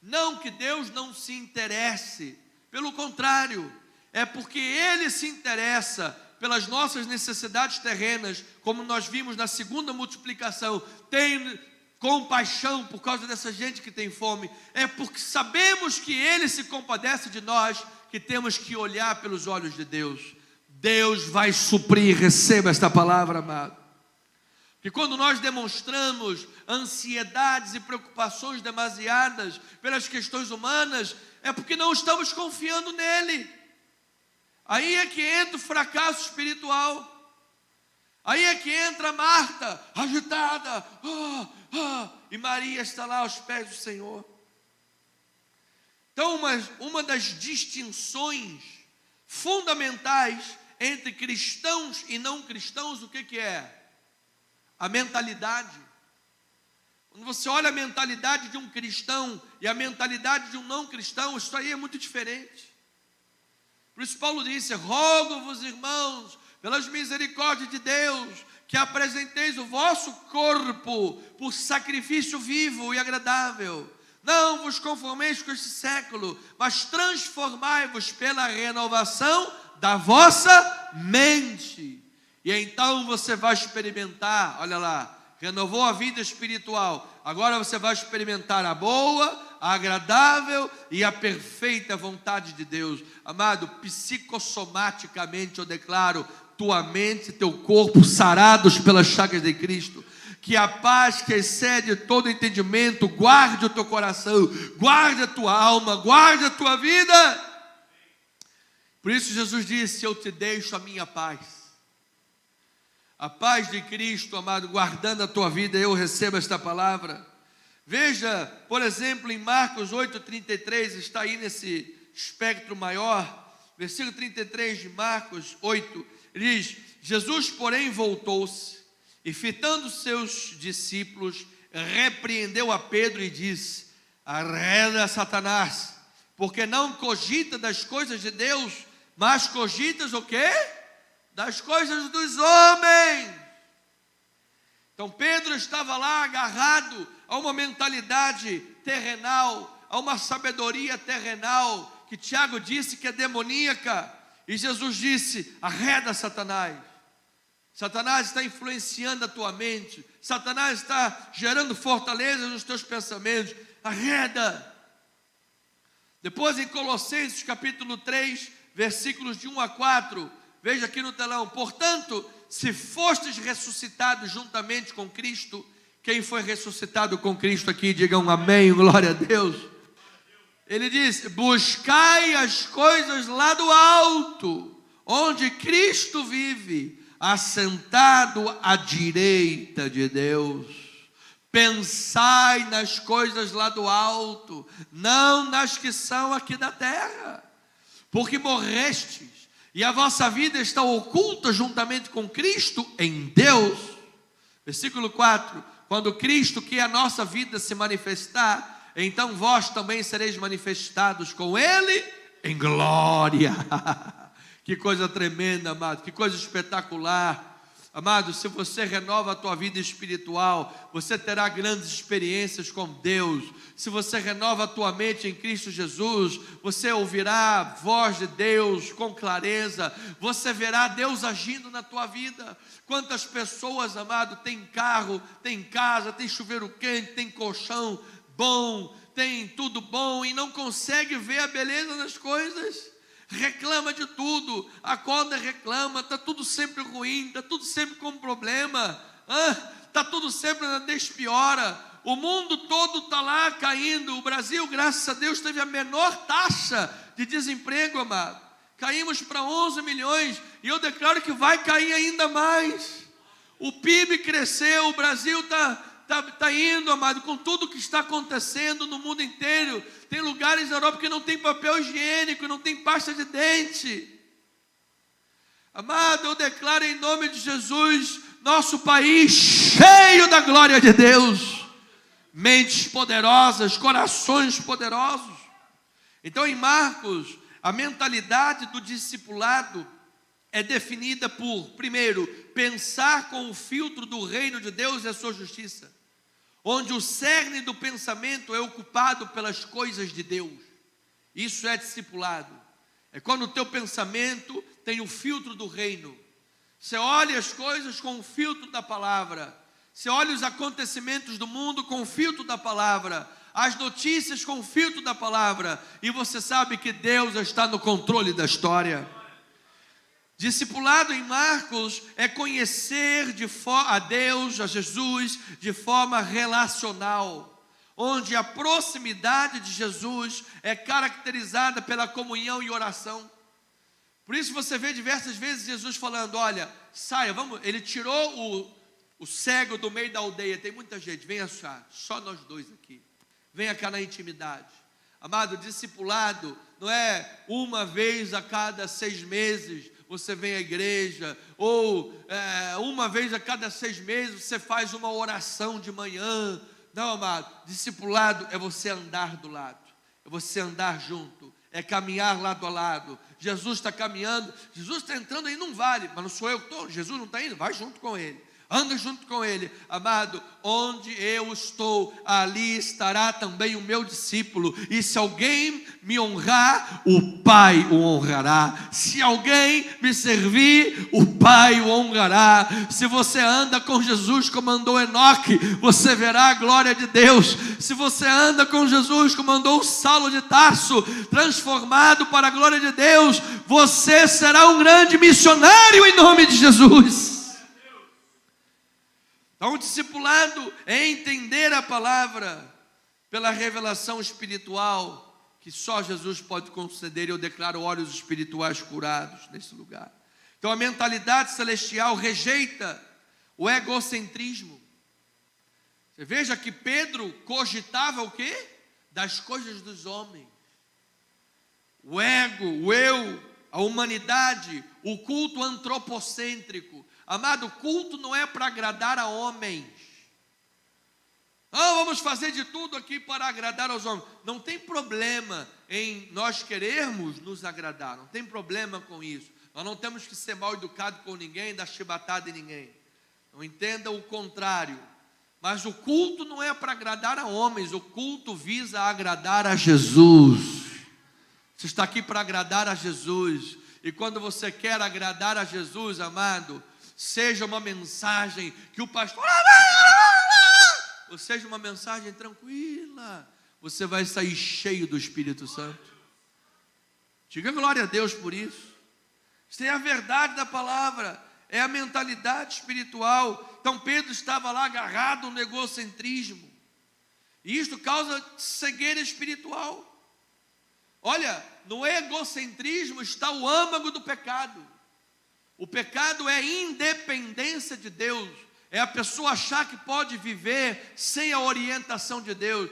Não que Deus não se interesse Pelo contrário, é porque Ele se interessa pelas nossas necessidades terrenas, como nós vimos na segunda multiplicação. Tem compaixão por causa dessa gente que tem fome. É porque sabemos que Ele se compadece de nós, que temos que olhar pelos olhos de Deus. Deus vai suprir, receba esta palavra, amado. Que quando nós demonstramos ansiedades e preocupações demasiadas pelas questões humanas, é porque não estamos confiando nele. Aí é que entra o fracasso espiritual. Aí é que entra Marta, agitada, e Maria está lá aos pés do Senhor. Então, uma das distinções fundamentais entre cristãos e não cristãos, o que é? A mentalidade. Quando você olha a mentalidade de um cristão e a mentalidade de um não cristão, isso aí é muito diferente. Por isso Paulo disse: rogo-vos, irmãos, pelas misericórdias de Deus, que apresenteis o vosso corpo por sacrifício vivo e agradável. Não vos conformeis com este século, mas transformai-vos pela renovação da vossa mente. E então você vai experimentar, olha lá, renovou a vida espiritual, agora você vai experimentar a boa, a agradável e a perfeita vontade de Deus. Amado, psicossomaticamente eu declaro tua mente e teu corpo sarados pelas chagas de Cristo. Que a paz que excede todo entendimento guarde o teu coração, guarde a tua alma, guarde a tua vida. Por isso Jesus disse: eu te deixo a minha paz. A paz de Cristo, amado, guardando a tua vida, eu recebo esta palavra. Veja, por exemplo, em Marcos 8,33, está aí nesse espectro maior, versículo 33 de Marcos 8, ele diz: Jesus, porém, voltou-se e, fitando seus discípulos, repreendeu a Pedro e disse: arreda, Satanás, porque não cogita das coisas de Deus, mas cogitas o quê? Das coisas dos homens. Então Pedro estava lá agarrado a uma mentalidade terrenal, a uma sabedoria terrenal, que Tiago disse que é demoníaca, e Jesus disse: arreda, Satanás. Satanás está influenciando a tua mente, Satanás está gerando fortaleza nos teus pensamentos, arreda. Depois em Colossenses capítulo 3, versículos de 1 a 4, veja aqui no telão: portanto, se fostes ressuscitados juntamente com Cristo, quem foi ressuscitado com Cristo aqui, digam amém, glória a Deus. Ele diz: buscai as coisas lá do alto, onde Cristo vive, assentado à direita de Deus. Pensai nas coisas lá do alto, não nas que são aqui da terra, porque morrestes, e a vossa vida está oculta juntamente com Cristo em Deus. Versículo 4: quando Cristo, que é a nossa vida, se manifestar, então vós também sereis manifestados com Ele em glória. Que coisa tremenda, amado, que coisa espetacular. Amado, se você renova a tua vida espiritual, você terá grandes experiências com Deus. Se você renova a tua mente em Cristo Jesus, você ouvirá a voz de Deus com clareza, você verá Deus agindo na tua vida. Quantas pessoas, amado, tem carro, tem casa, tem chuveiro quente, tem colchão bom, tem tudo bom e não consegue ver a beleza das coisas? Reclama de tudo, acorda e reclama, está tudo sempre ruim, está tudo sempre com problema, está tudo sempre na despiora, o mundo todo está lá caindo. O Brasil, graças a Deus, teve a menor taxa de desemprego, amado, caímos para 11 milhões, e eu declaro que vai cair ainda mais. O PIB cresceu, o Brasil está indo, amado, com tudo que está acontecendo no mundo inteiro. Tem lugares na Europa que não tem papel higiênico, não tem pasta de dente. Amado, eu declaro em nome de Jesus, nosso país cheio da glória de Deus, mentes poderosas, corações poderosos. Então em Marcos, a mentalidade do discipulado é definida por, primeiro, pensar com o filtro do reino de Deus e a sua justiça, onde o cerne do pensamento é ocupado pelas coisas de Deus. Isso é discipulado. É quando o teu pensamento tem o filtro do reino. Você olha as coisas com o filtro da palavra. Você olha os acontecimentos do mundo com o filtro da palavra. As notícias com o filtro da palavra. E você sabe que Deus está no controle da história. Discipulado em Marcos é conhecer a Deus, a Jesus, de forma relacional, onde a proximidade de Jesus é caracterizada pela comunhão e oração. Por isso você vê diversas vezes Jesus falando, olha, saia, vamos. Ele tirou o cego do meio da aldeia, tem muita gente, venha só nós dois aqui, venha cá na intimidade. Amado, discipulado não é uma vez a cada 6 meses, você vem à igreja, ou uma vez a cada 6 meses você faz uma oração de manhã. Não, amado, discipulado é você andar do lado, é você andar junto, é caminhar lado a lado. Jesus está caminhando, Jesus está entrando aí num vale, mas não sou eu que estou, Jesus não está indo, vai junto com ele. Anda junto com ele, amado, onde eu estou, ali estará também o meu discípulo, e se alguém me honrar, o Pai o honrará, se alguém me servir, o Pai o honrará. Se você anda com Jesus como andou Enoque, você verá a glória de Deus. Se você anda com Jesus como andou Saulo de Tarso, transformado para a glória de Deus, você será um grande missionário em nome de Jesus. Então, o discipulado é entender a palavra pela revelação espiritual que só Jesus pode conceder. Eu declaro olhos espirituais curados nesse lugar. Então, a mentalidade celestial rejeita o egocentrismo. Você veja que Pedro cogitava o quê? Das coisas dos homens. O ego, o eu, a humanidade, o culto antropocêntrico. Amado, culto não é para agradar a homens. Não, vamos fazer de tudo aqui para agradar aos homens. Não tem problema em nós querermos nos agradar. Não tem problema com isso. Nós não temos que ser mal educado com ninguém, dar chibatada em ninguém. Não entenda o contrário. Mas o culto não é para agradar a homens. O culto visa agradar a Jesus. Você está aqui para agradar a Jesus. E quando você quer agradar a Jesus, amado, seja uma mensagem que o pastor, ou seja uma mensagem tranquila, você vai sair cheio do Espírito Santo. Diga glória a Deus por isso. Isso é a verdade da palavra, é a mentalidade espiritual. Então Pedro estava lá agarrado no egocentrismo, e isto causa cegueira espiritual. Olha, no egocentrismo está o âmago do pecado. O pecado é independência de Deus. É a pessoa achar que pode viver sem a orientação de Deus.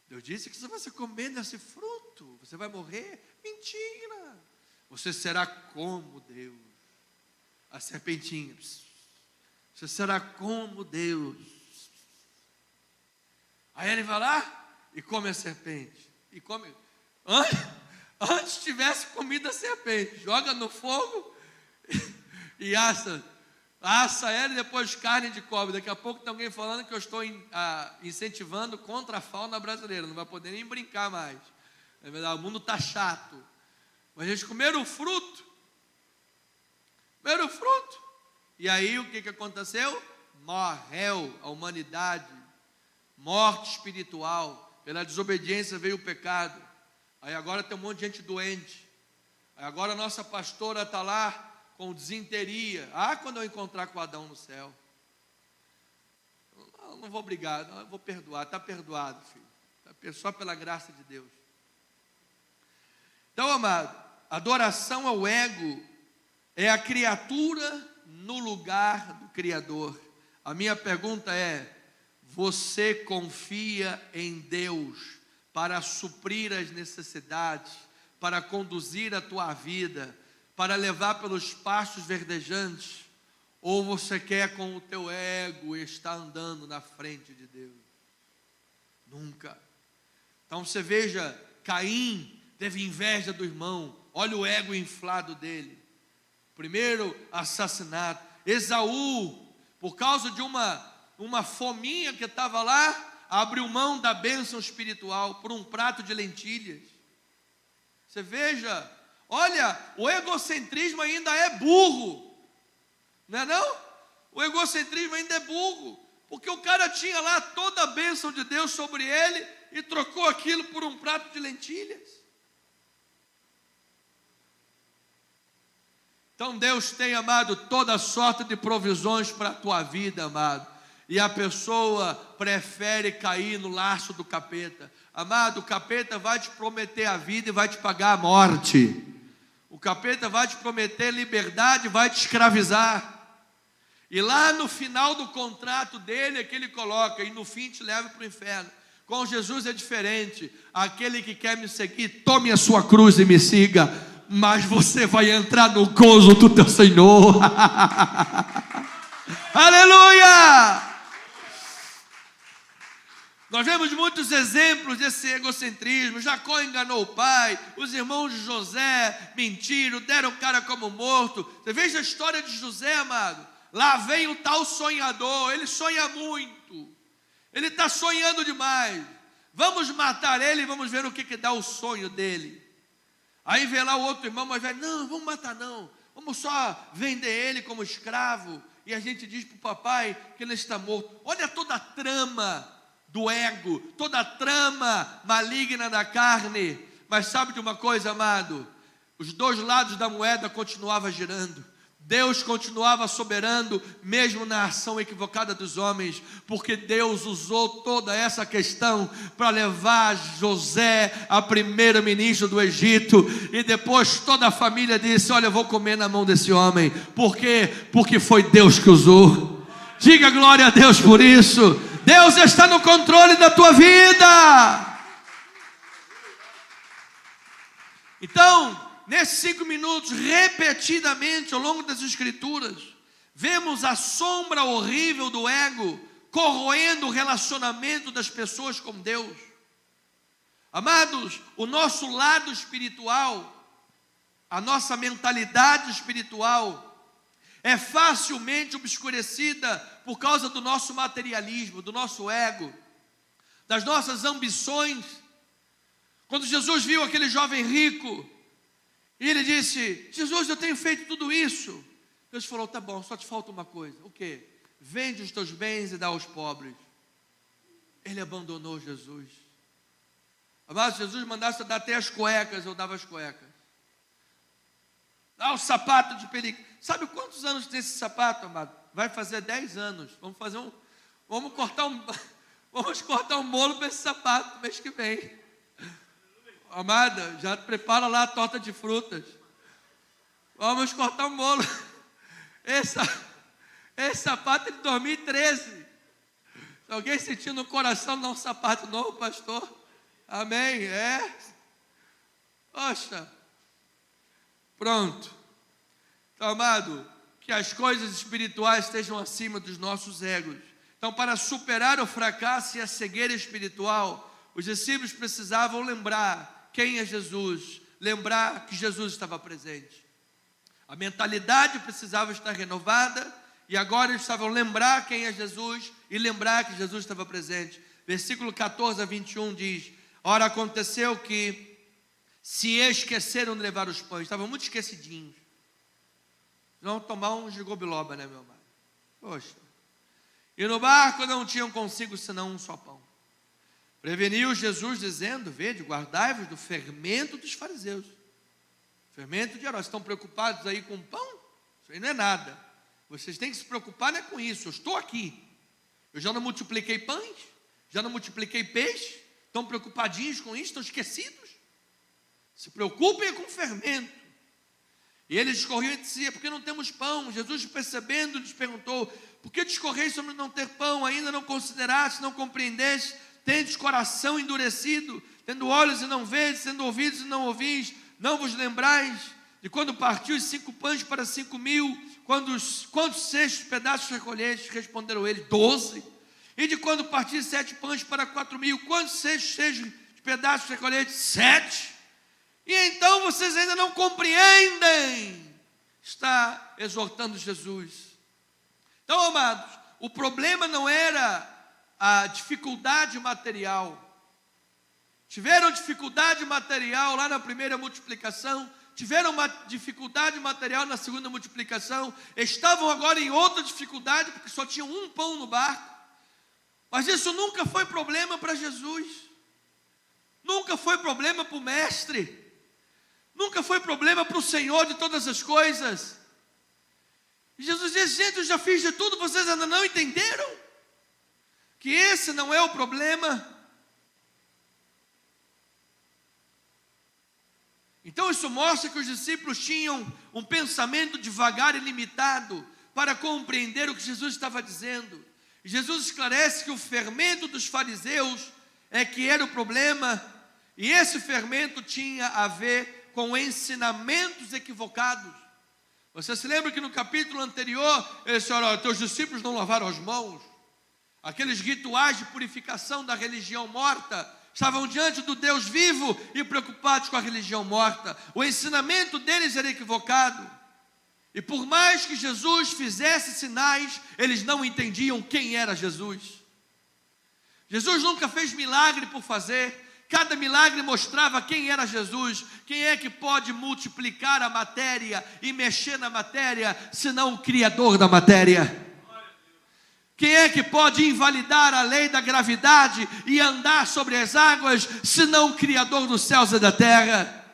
Deus disse que se você comer desse fruto, você vai morrer. Mentira. Você será como Deus. A serpentinha. Você será como Deus. Aí ele vai lá e come a serpente. E come... Antes tivesse comido a serpente, joga no fogo e assa ela e depois carne de cobra. Daqui a pouco tem alguém falando que eu estou incentivando contra a fauna brasileira, não vai poder nem brincar mais. É verdade, o mundo está chato. Mas eles comeram o fruto. E aí o que aconteceu? Morreu a humanidade, morte espiritual, pela desobediência veio o pecado. Aí agora tem um monte de gente doente. Aí agora a nossa pastora está lá com desinteria. Quando eu encontrar com Adão no céu. Não vou brigar, não, eu vou perdoar. Está perdoado, filho. Só pela graça de Deus. Então, amado, adoração ao ego é a criatura no lugar do Criador. A minha pergunta é: você confia em Deus para suprir as necessidades, para conduzir a tua vida, para levar pelos pastos verdejantes? Ou você quer com o teu ego estar andando na frente de Deus? Nunca. Então você veja, Caim teve inveja do irmão, olha o ego inflado dele. Primeiro assassinato. Esaú, por causa de uma fominha que estava lá, abriu mão da bênção espiritual por um prato de lentilhas. Você veja, olha, o egocentrismo ainda é burro, não é não? O egocentrismo ainda é burro, porque o cara tinha lá toda a bênção de Deus sobre ele e trocou aquilo por um prato de lentilhas. Então Deus tem, amado, toda sorte de provisões para a tua vida, amado. E a pessoa prefere cair no laço do capeta. Amado, o capeta vai te prometer a vida e vai te pagar a morte. O capeta vai te prometer liberdade e vai te escravizar. E lá no final do contrato dele é que ele coloca, e no fim te leva para o inferno. Com Jesus é diferente. Aquele que quer me seguir, tome a sua cruz e me siga. Mas você vai entrar no gozo do teu Senhor. Aleluia! Nós vemos muitos exemplos desse egocentrismo. Jacó enganou o pai, os irmãos de José mentiram, deram o cara como morto. Você veja a história de José, amado. Lá vem o tal sonhador, ele sonha muito, ele está sonhando demais. Vamos matar ele e vamos ver o que dá o sonho dele. Aí vem lá o outro irmão, mas vai, não, vamos matar não, vamos só vender ele como escravo, e a gente diz para o papai que ele está morto. Olha toda a trama do ego, toda a trama maligna da carne. Mas sabe de uma coisa, amado? Os dois lados da moeda continuavam girando. Deus continuava soberano, mesmo na ação equivocada dos homens, porque Deus usou toda essa questão para levar José a primeiro-ministro do Egito, e depois toda a família disse, olha, eu vou comer na mão desse homem. Por quê? Porque foi Deus que usou. Diga glória a Deus por isso. Deus está no controle da tua vida. Então, nesses 5 minutos, repetidamente ao longo das Escrituras, vemos a sombra horrível do ego corroendo o relacionamento das pessoas com Deus. Amados, o nosso lado espiritual, a nossa mentalidade espiritual, é facilmente obscurecida por causa do nosso materialismo, do nosso ego, das nossas ambições. Quando Jesus viu aquele jovem rico, e ele disse, Jesus, eu tenho feito tudo isso. Deus falou, tá bom, só te falta uma coisa. O quê? Vende os teus bens e dá aos pobres. Ele abandonou Jesus. Amado, Jesus mandasse eu dar até as cuecas, eu dava as cuecas. Dá o sapato de pelica. Sabe quantos anos tem esse sapato, amado? Vai fazer 10 anos. Vamos cortar um bolo para esse sapato mês que vem. Amada, já prepara lá a torta de frutas. Vamos cortar um bolo. Esse sapato é de 2013. Se alguém sentiu no coração dar um sapato novo, pastor? Amém? É? Poxa. Pronto. Então, amado, que as coisas espirituais estejam acima dos nossos egos. Então, para superar o fracasso e a cegueira espiritual, os discípulos precisavam lembrar quem é Jesus, lembrar que Jesus estava presente. A mentalidade precisava estar renovada, e agora eles precisavam lembrar quem é Jesus e lembrar que Jesus estava presente. Versículo 14 a 21 diz, ora aconteceu que se esqueceram de levar os pães, estavam muito esquecidinhos. Vão tomar um gigobiloba, né, meu amado? Poxa. E no barco não tinham consigo senão um só pão. Preveniu Jesus dizendo, vede, guardai-vos do fermento dos fariseus. Fermento de Herodes. Estão preocupados aí com pão? Isso aí não é nada. Vocês têm que se preocupar não é com isso. Eu estou aqui. Eu já não multipliquei pães, já não multipliquei peixe. Estão preocupadinhos com isso? Estão esquecidos? Se preocupem com fermento. E eles discorriam e diziam, porque não temos pão? Jesus, percebendo, lhes perguntou, por que discorreis sobre não ter pão? Ainda não consideraste, não compreendeste? Tendes coração endurecido, tendo olhos e não vedes, tendo ouvidos e não ouvis, não vos lembrais de quando partiu os 5 pães para 5.000, quantos cestos pedaços recolheste? Responderam eles, 12. E de quando partiu 7 pães para 4.000, quantos cestos de pedaços recolheste? 7. E então vocês ainda não compreendem, está exortando Jesus. Então, amados, o problema não era a dificuldade material. tiveram dificuldade material lá na primeira multiplicação, tiveram uma dificuldade material na segunda multiplicação, estavam agora em outra dificuldade, porque só tinham um pão no barco, mas isso nunca foi problema para Jesus, nunca foi problema para o Mestre, nunca foi problema para o Senhor de todas as coisas. E Jesus disse: gente, eu já fiz de tudo, vocês ainda não entenderam que esse não é o problema. Então isso mostra que os discípulos tinham um pensamento devagar e limitado para compreender o que Jesus estava dizendo. E Jesus esclarece que o fermento dos fariseus é que era o problema, e esse fermento tinha a ver com ensinamentos equivocados. Você se lembra que no capítulo anterior, ele disse: olha, teus discípulos não lavaram as mãos. Aqueles rituais de purificação da religião morta estavam diante do Deus vivo e preocupados com a religião morta. O ensinamento deles era equivocado. E por mais que Jesus fizesse sinais, eles não entendiam quem era Jesus. Jesus nunca fez milagre por fazer. Cada milagre mostrava quem era Jesus. Quem é que pode multiplicar a matéria e mexer na matéria, senão o Criador da matéria? Quem é que pode invalidar a lei da gravidade e andar sobre as águas, senão o Criador dos céus e da terra?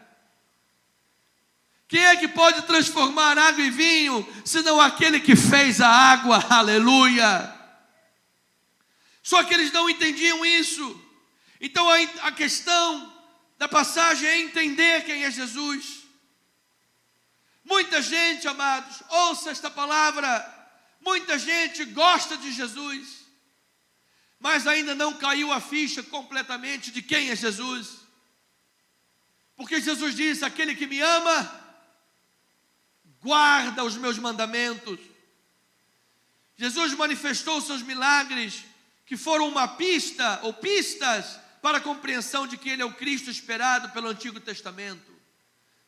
Quem é que pode transformar água em vinho, senão aquele que fez a água? Aleluia! Só que eles não entendiam isso. Então a questão da passagem é entender quem é Jesus. Muita gente, amados, ouça esta palavra. Muita gente gosta de Jesus, mas ainda não caiu a ficha completamente de quem é Jesus. Porque Jesus disse: aquele que me ama, guarda os meus mandamentos. Jesus manifestou seus milagres, que foram uma pista, ou pistas, para a compreensão de que Ele é o Cristo esperado pelo Antigo Testamento.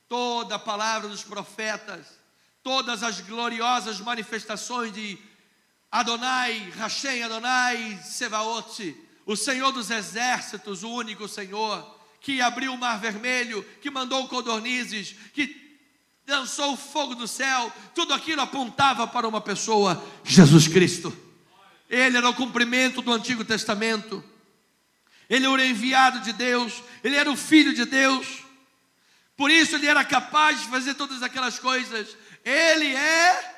Toda a palavra dos profetas, todas as gloriosas manifestações de Adonai, Hashem, Adonai, Sebaot, o Senhor dos exércitos, o único Senhor, que abriu o mar vermelho, que mandou codornizes, que lançou o fogo do céu, tudo aquilo apontava para uma pessoa, Jesus Cristo. Ele era o cumprimento do Antigo Testamento, Ele era o enviado de Deus, Ele era o Filho de Deus, por isso Ele era capaz de fazer todas aquelas coisas. Ele é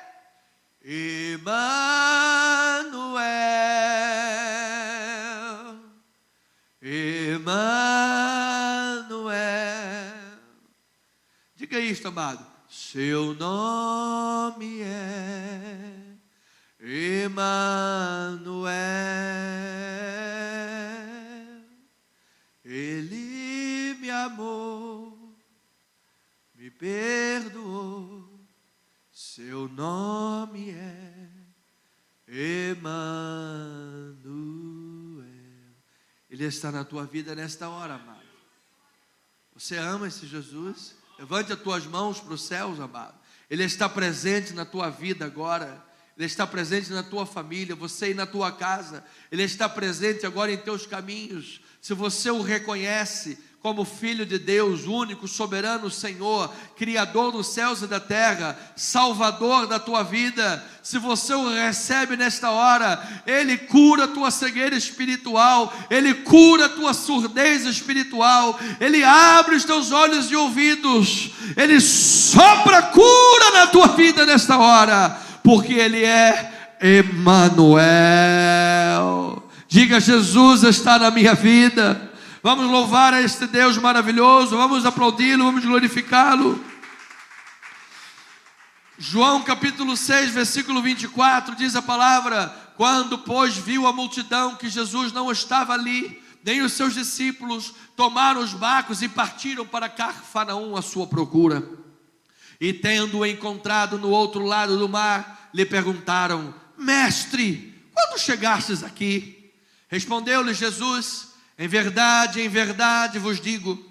Emanuel, Emanuel. Diga isto, amado. Seu nome é Emanuel. Ele me amou, me perdoou. Seu nome é Emanuel. Ele está na tua vida nesta hora, amado. Você ama esse Jesus? Levante as tuas mãos para os céus, amado. Ele está presente na tua vida agora. Ele está presente na tua família, você e na tua casa. Ele está presente agora em teus caminhos. Se você o reconhece como Filho de Deus, único, soberano Senhor, Criador dos céus e da terra, Salvador da tua vida, se você o recebe nesta hora, Ele cura a tua cegueira espiritual, Ele cura a tua surdez espiritual, Ele abre os teus olhos e ouvidos, Ele sopra cura na tua vida nesta hora, porque Ele é Emanuel. Diga: Jesus está na minha vida. Vamos louvar a este Deus maravilhoso, vamos aplaudi-lo, vamos glorificá-lo. João capítulo 6, versículo 24, diz a palavra: quando, pois, viu a multidão que Jesus não estava ali, nem os seus discípulos, tomaram os barcos e partiram para Cafarnaum à sua procura. E tendo-o encontrado no outro lado do mar, lhe perguntaram: Mestre, quando chegastes aqui? Respondeu-lhe Jesus: em verdade vos digo,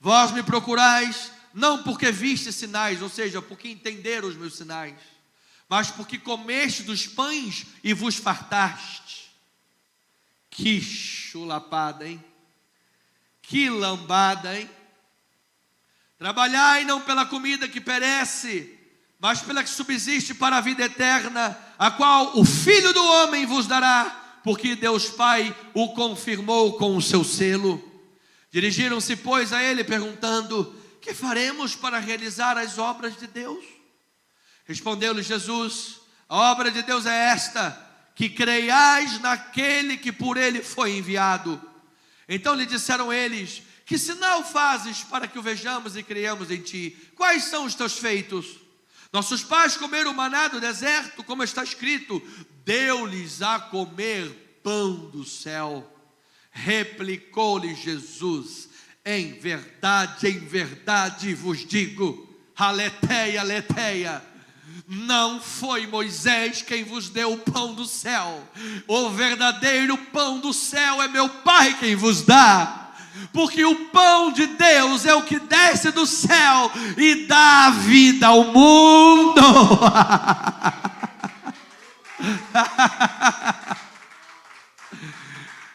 vós me procurais, não porque viste sinais, ou seja, porque entenderam os meus sinais, mas porque comeste dos pães e vos fartaste. Que chulapada, hein? Que lambada, hein? Trabalhai não pela comida que perece, mas pela que subsiste para a vida eterna, a qual o Filho do Homem vos dará, porque Deus Pai o confirmou com o seu selo. Dirigiram-se, pois, a ele, perguntando: que faremos para realizar as obras de Deus? Respondeu-lhe Jesus: a obra de Deus é esta, que creiais naquele que por ele foi enviado. Então lhe disseram eles: que sinal fazes para que o vejamos e creiamos em ti? Quais são os teus feitos? Nossos pais comeram o maná do deserto, como está escrito: deu-lhes a comer pão do céu. Replicou-lhe Jesus: em verdade vos digo, aletheia, aletheia, não foi Moisés quem vos deu o pão do céu. O verdadeiro pão do céu é meu Pai quem vos dá. Porque o pão de Deus é o que desce do céu e dá vida ao mundo.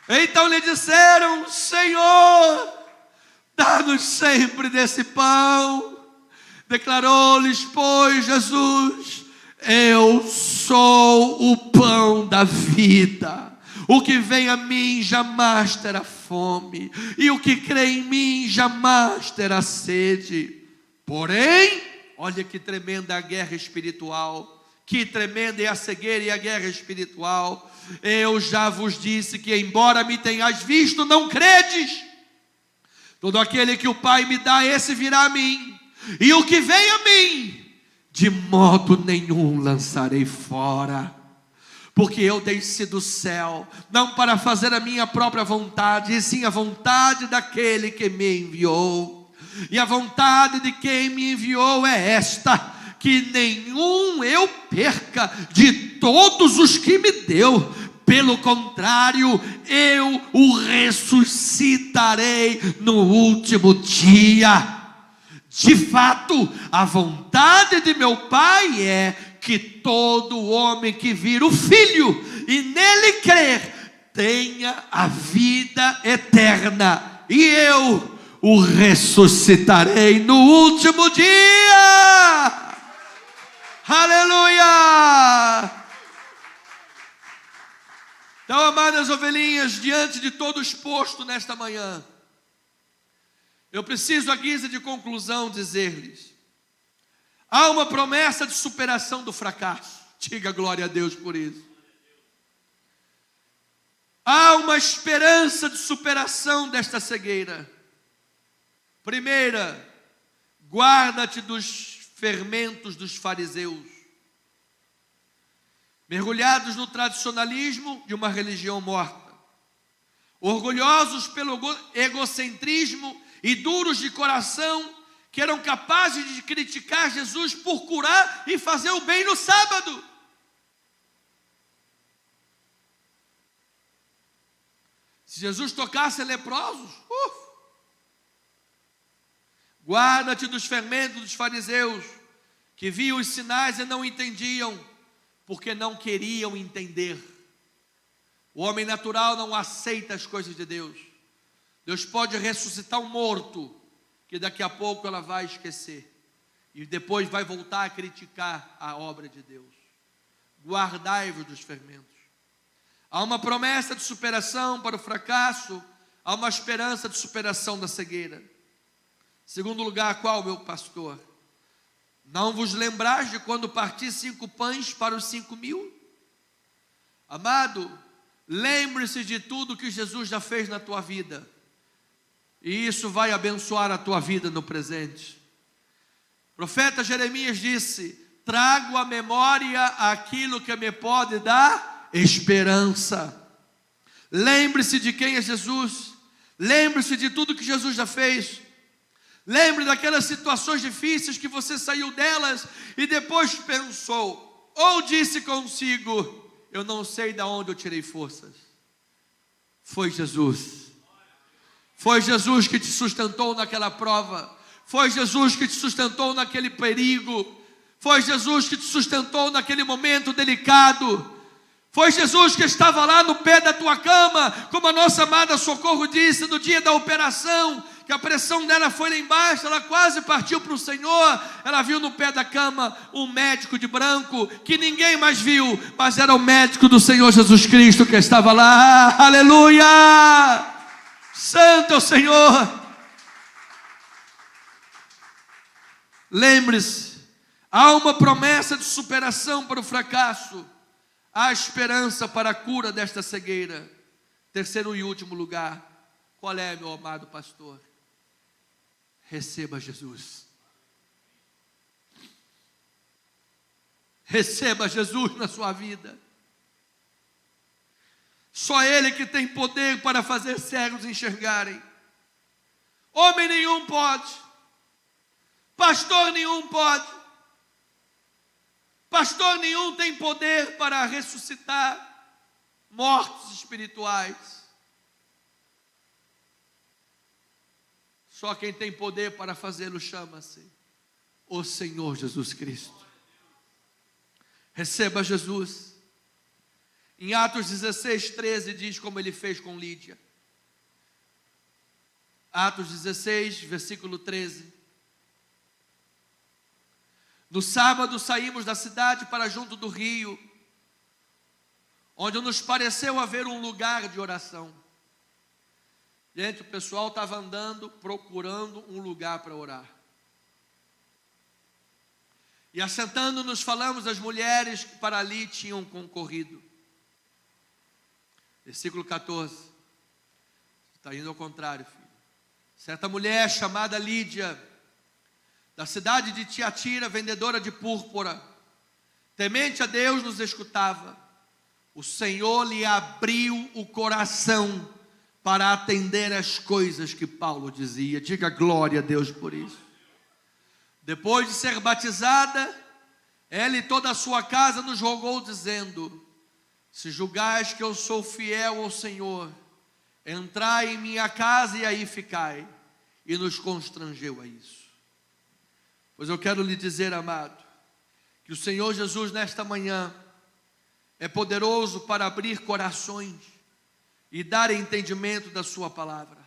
Então lhe disseram: Senhor, dá-nos sempre desse pão. Declarou-lhes, pois, Jesus: eu sou o pão da vida. O que vem a mim jamais terá fome, e o que crê em mim jamais terá sede. Porém, olha que tremenda a guerra espiritual, que tremenda é a cegueira e a guerra espiritual. Eu já vos disse que, embora me tenhais visto, não credes. Todo aquele que o Pai me dá, esse virá a mim, e o que vem a mim, de modo nenhum lançarei fora. Porque eu desci do céu, não para fazer a minha própria vontade, e sim a vontade daquele que me enviou. E a vontade de quem me enviou é esta: que nenhum eu perca de todos os que me deu. Pelo contrário, eu o ressuscitarei no último dia. De fato, a vontade de meu Pai é que todo homem que vir o Filho e nele crer tenha a vida eterna, e eu o ressuscitarei no último dia. Aleluia! Então, amadas ovelhinhas, diante de todo o exposto nesta manhã, eu preciso, à guisa de conclusão, dizer-lhes: há uma promessa de superação do fracasso. Diga glória a Deus por isso. Há uma esperança de superação desta cegueira. Primeira, guarda-te dos fermentos dos fariseus, mergulhados no tradicionalismo de uma religião morta, orgulhosos pelo egocentrismo e duros de coração, que eram capazes de criticar Jesus por curar e fazer o bem no sábado. Se Jesus tocasse leprosos, guarda-te dos fermentos dos fariseus, que viam os sinais e não entendiam, porque não queriam entender. O homem natural não aceita as coisas de Deus. Deus pode ressuscitar um morto, que daqui a pouco ela vai esquecer, e depois vai voltar a criticar a obra de Deus. Guardai-vos dos fermentos. Há uma promessa de superação para o fracasso, há uma esperança de superação da cegueira. Segundo lugar, qual, meu pastor? Não vos lembrais de quando parti 5 pães para os 5.000? Amado, lembre-se de tudo que Jesus já fez na tua vida, e isso vai abençoar a tua vida no presente. O profeta Jeremias disse: trago à memória aquilo que me pode dar esperança. Lembre-se de quem é Jesus. Lembre-se de tudo que Jesus já fez. Lembre daquelas situações difíceis que você saiu delas e depois pensou, ou disse consigo: eu não sei de onde eu tirei forças. Foi Jesus. Foi Jesus que te sustentou naquela prova. Foi Jesus que te sustentou naquele perigo. Foi Jesus que te sustentou naquele momento delicado. Foi Jesus que estava lá no pé da tua cama, como a nossa amada Socorro disse, no dia da operação, que a pressão dela foi lá embaixo, ela quase partiu para o Senhor. Ela viu no pé da cama um médico de branco, que ninguém mais viu, mas era o médico do Senhor Jesus Cristo que estava lá. Aleluia! Santo é o Senhor. Lembre-se, há uma promessa de superação para o fracasso. Há esperança para a cura desta cegueira. Terceiro e último lugar, qual é, meu amado pastor? Receba Jesus. Receba Jesus na sua vida. Só Ele que tem poder para fazer cegos enxergarem. Homem nenhum pode. Pastor nenhum pode. Pastor nenhum tem poder para ressuscitar mortos espirituais. Só quem tem poder para fazê-lo chama-se o Senhor Jesus Cristo. Receba Jesus. Em Atos 16, 13 diz como ele fez com Lídia. Atos 16, versículo 13. No sábado saímos da cidade para junto do rio, onde nos pareceu haver um lugar de oração. Gente, o pessoal estava andando, procurando um lugar para orar. E assentando-nos, falamos das mulheres que para ali tinham concorrido. Versículo 14. Está indo ao contrário, filho. Certa mulher chamada Lídia, da cidade de Tiatira, vendedora de púrpura, temente a Deus, nos escutava. O Senhor lhe abriu o coração para atender as coisas que Paulo dizia. Diga glória a Deus por isso. Depois de ser batizada, ela e toda a sua casa nos rogou, dizendo: se julgais que eu sou fiel ao Senhor, entrai em minha casa e aí ficai. E nos constrangeu a isso. Pois eu quero lhe dizer, amado, que o Senhor Jesus nesta manhã é poderoso para abrir corações e dar entendimento da sua palavra.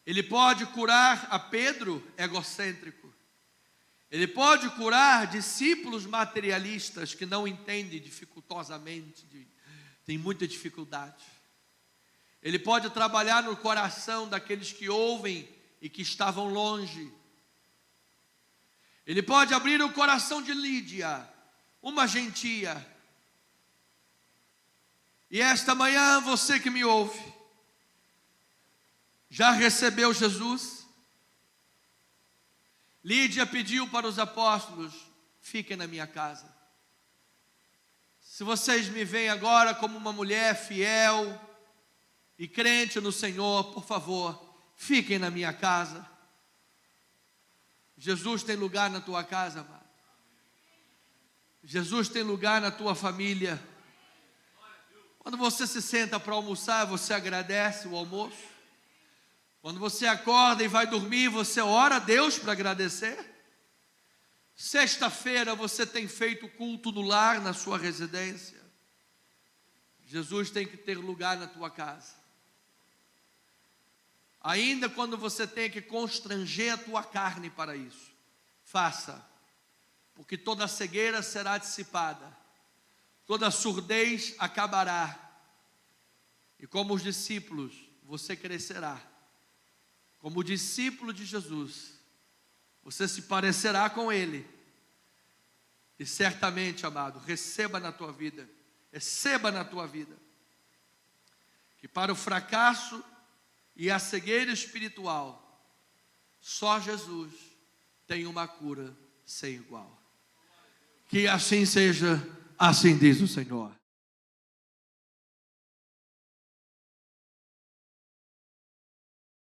Ele pode curar a Pedro egocêntrico. Ele pode curar discípulos materialistas que não entendem dificultosamente, tem muita dificuldade. Ele pode trabalhar no coração daqueles que ouvem e que estavam longe. Ele pode abrir o coração de Lídia, uma gentia. E esta manhã, você que me ouve, já recebeu Jesus? Lídia pediu para os apóstolos: fiquem na minha casa. Se vocês me veem agora como uma mulher fiel e crente no Senhor, por favor, fiquem na minha casa. Jesus tem lugar na tua casa, amado. Jesus tem lugar na tua família. Quando você se senta para almoçar, você agradece o almoço. Quando você acorda e vai dormir, você ora a Deus para agradecer. Sexta-feira você tem feito culto no lar, na sua residência. Jesus tem que ter lugar na tua casa. Ainda quando você tem que constranger a tua carne para isso, faça, porque toda cegueira será dissipada, toda surdez acabará, e como os discípulos, você crescerá. Como discípulo de Jesus, você se parecerá com Ele, e certamente, amado, receba na tua vida, que para o fracasso e a cegueira espiritual, só Jesus tem uma cura sem igual. Que assim seja, assim diz o Senhor.